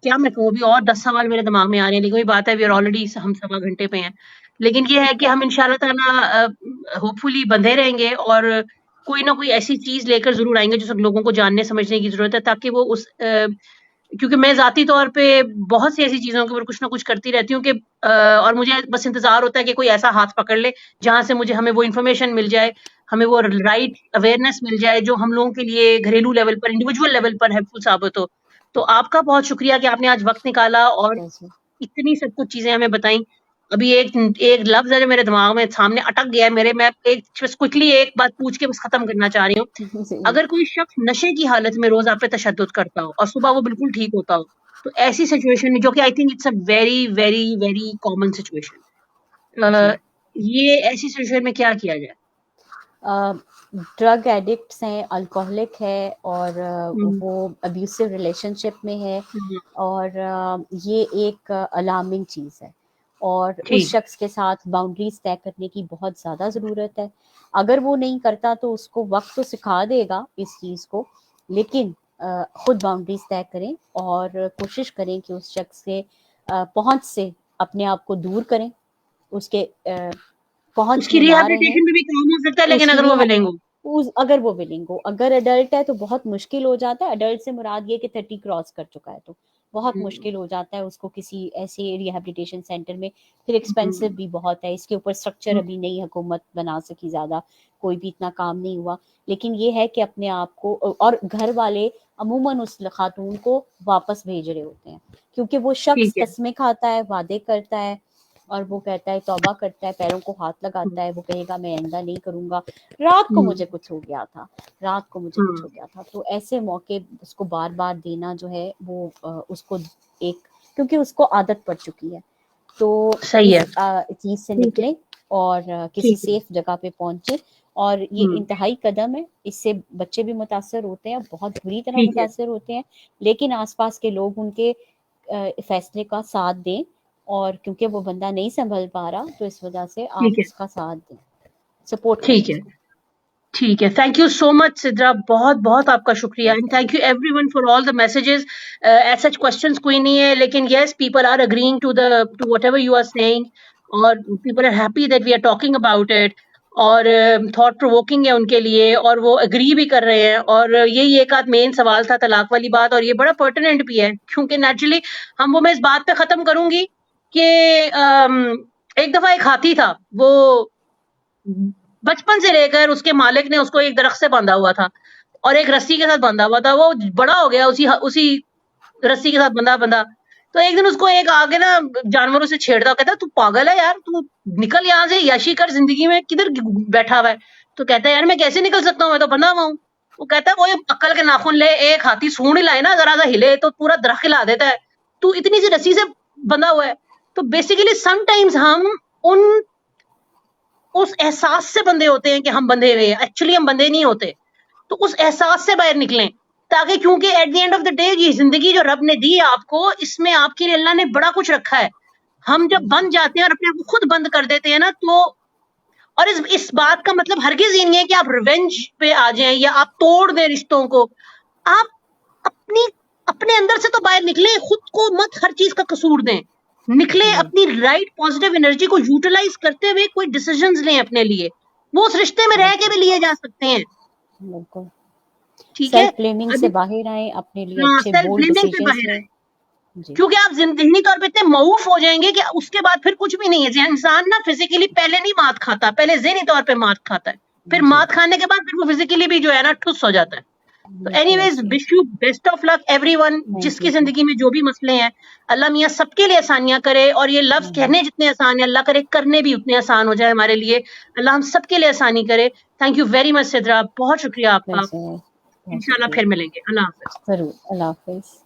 کیا میں کہوں، بھی اور 10 سوال میرے دماغ میں آ رہے ہیں، لیکن وہی بات ہے، وی آر آلریڈی ہم 1.25 گھنٹے پہ ہیں. لیکن یہ ہے کہ ہم ان شاء اللہ تعالیٰ ہوپ فلی بندھے رہیں گے، اور کوئی نہ کوئی ایسی چیز لے کر ضرور آئیں گے جو سب لوگوں کو جاننے سمجھنے کی ضرورت ہے، تاکہ وہ اس کیونکہ میں ذاتی طور پہ بہت سی ایسی چیزوں کے اوپر کچھ نہ کچھ کرتی رہتی ہوں کہ اور مجھے بس انتظار ہوتا ہے کہ کوئی ایسا ہاتھ پکڑ لے جہاں سے ہمیں وہ انفارمیشن مل جائے, ہمیں وہ رائٹ اویئرنیس مل جائے جو ہم لوگوں کے لیے گھریلو لیول پر, انڈیویجول لیول پر ہیلپ فل ثابت ہو. تو آپ کا بہت شکریہ کہ آپ نے آج وقت نکالا اور اتنی سب کچھ چیزیں ہمیں بتائیں. ابھی ایک لفظ ہے جو میرے دماغ میں سامنے اٹک گیا ہے میرے, میں کوئکلی ایک بات پوچھ کے بس ختم کرنا چاہ رہی ہوں. اگر کوئی شخص نشے کی حالت میں روز آپ پہ تشدد کرتا ہو اور صبح وہ بالکل ٹھیک ہوتا ہو, تو ایسی سچویشن میں, جو کہ I think it's a very very very common situation, یہ ایسی سچویشن میں کیا کیا جائے؟ ڈرگ ایڈکٹس ہیں, الکوہلک ہے اور وہ ابیوسو ریلیشن شپ میں ہے, اور یہ ایک الارمنگ چیز ہے, اور اس شخص کے ساتھ باؤنڈریز طے کرنے کی بہت زیادہ ضرورت ہے. اگر وہ نہیں کرتا تو اس کو وقت تو سکھا دے گا اس چیز کو, لیکن خود باؤنڈریز طے کریں اور کوشش کریں کہ اس شخص کے پہنچ سے اپنے آپ کو دور کریں, اس کے پہنچ میں نہ رہیں. بھی کام ہو سکتا ہے لیکن اگر وہ ولنگ ہو, اگر وہ ولنگ ہو. اگر ایڈلٹ ہے تو بہت مشکل ہو جاتا ہے. ایڈلٹ سے مراد یہ کہ 30 کراس کر چکا ہے تو بہت مشکل ہو جاتا ہے اس کو کسی ایسے ریہیبلیٹیشن سینٹر میں. پھر ایکسپینسو بھی بہت ہے, اس کے اوپر اسٹرکچر ابھی نہیں حکومت بنا سکی, زیادہ کوئی بھی اتنا کام نہیں ہوا. لیکن یہ ہے کہ اپنے آپ کو, اور گھر والے عموماً اس خاتون کو واپس بھیج رہے ہوتے ہیں, کیونکہ وہ شخص قسمیں کھاتا ہے, وعدے کرتا ہے, اور وہ کہتا ہے, توبہ کرتا ہے, پیروں کو ہاتھ لگاتا ہے, وہ کہے گا میں آئندہ نہیں کروں گا, رات کو مجھے کچھ ہو گیا تھا, رات کو مجھے کچھ ہو گیا تھا. تو ایسے موقع اس کو بار بار دینا جو ہے وہ اس کو ایک, کیونکہ اس کو عادت پڑ چکی ہے. تو اس چیز سے نکلیں اور کسی سیف جگہ پہ پہنچے, اور یہ انتہائی قدم ہے. اس سے بچے بھی متاثر ہوتے ہیں, بہت بری طرح متاثر ہوتے ہیں, لیکن آس پاس کے لوگ ان کے فیصلے کا ساتھ دیں, اور کیونکہ وہ بندہ نہیں سنبھل پا رہا تو اس وجہ سے آپ اس کا ساتھ دیں, سپورٹ کریں. ٹھیک ہے. Thank you so much Sidra, بہت بہت آپ کا شکریہ, and thank you everyone for all the messages. As such questions کوئی نہیں ہے, لیکن yes people are agreeing to whatever you are seeing, اور people are happy that we are talking about it, اور thought provoking ہے ان کے لیے, اور وہ اگری بھی کر رہے ہیں. اور یہی ایک آدھ مین سوال تھا طلاق والی بات, اور یہ بڑا پرٹیننٹ بھی ہے, کیونکہ نیچرلی میں اس بات پہ ختم کروں گی کہ ایک دفعہ ایک ہاتھی تھا, وہ بچپن سے لے کر اس کے مالک نے اس کو ایک درخت سے باندھا ہوا تھا اور ایک رسی کے ساتھ باندھا ہوا تھا. وہ بڑا ہو گیا اسی رسی کے ساتھ بندھا. تو ایک دن اس کو ایک آگے نا جانوروں سے چھیڑتا, کہتا تو پاگل ہے یار, تو نکل یہاں سے, یاشی کر زندگی میں, کدھر بیٹھا ہوا ہے. تو کہتا ہے یار میں کیسے نکل سکتا ہوں, میں تو بندھا ہوا ہوں. وہ کہتا ہے وہ عقل کے ناخن لے, ایک ہاتھی سونڈ ہلائے نا, ذرا سا ہلے تو پورا درخت ہلا دیتا ہے, تو اتنی سی رسی سے بندھا ہوا ہے. تو بیسیکلی سم ٹائمز ہم اس احساس سے بندھے ہوتے ہیں کہ ہم بندھے ہوئے ہیں, ایکچولی ہم بندھے نہیں ہوتے. تو اس احساس سے باہر نکلیں, تاکہ کیونکہ at the end of the day یہ زندگی جو رب نے دی ہے آپ کو, اس میں آپ کے لیے اللہ نے بڑا کچھ رکھا ہے. ہم جب بند جاتے ہیں اور اپنے آپ کو خود بند کر دیتے ہیں نا, تو اور اس بات کا مطلب ہرگز یہ نہیں ہے کہ آپ ریونج پہ آ جائیں یا آپ توڑ دیں رشتوں کو. آپ اپنے اندر سے تو باہر نکلیں, خود کو مت ہر چیز کا قصور دیں, نکلے اپنی رائٹ پازیٹیو انرجی کو یوٹیلائز کرتے ہوئے کوئی ڈیسیژنز لیں اپنے لیے, وہ اس رشتے میں رہ کے بھی لیے جا سکتے ہیں. بالکل, ٹھیک ہے, سیلف بلیمنگ سے باہر آئیں, اپنے لیے اچھے بولڈ ڈیسیژنز لیں, کیونکہ آپ ذہنی طور پہ اتنے معوف ہو جائیں گے کہ اس کے بعد پھر کچھ بھی نہیں ہے. انسان نا فزیکلی پہلے نہیں مات کھاتا, پہلے ذہنی طور پہ مات کھاتا ہے, پھر مات کھانے کے بعد پھر وہ فزیکلی بھی جو ہے نا ٹھس ہو جاتا ہے. تو anyways wish you best of luck everyone, جس کی زندگی میں جو بھی مسئلے ہیں, اللہ میاں سب کے لیے آسانیاں کرے. اور یہ لفظ کہنے جتنے آسان ہیں, اللہ کرے کرنے بھی اتنے آسان ہو جائے ہمارے لیے. اللہ ہم سب کے لیے آسانی کرے. Thank you very much Sidra, بہت شکریہ آپ کا. انشاءاللہ پھر ملیں گے. اللہ حافظ. ضرور, اللہ حافظ.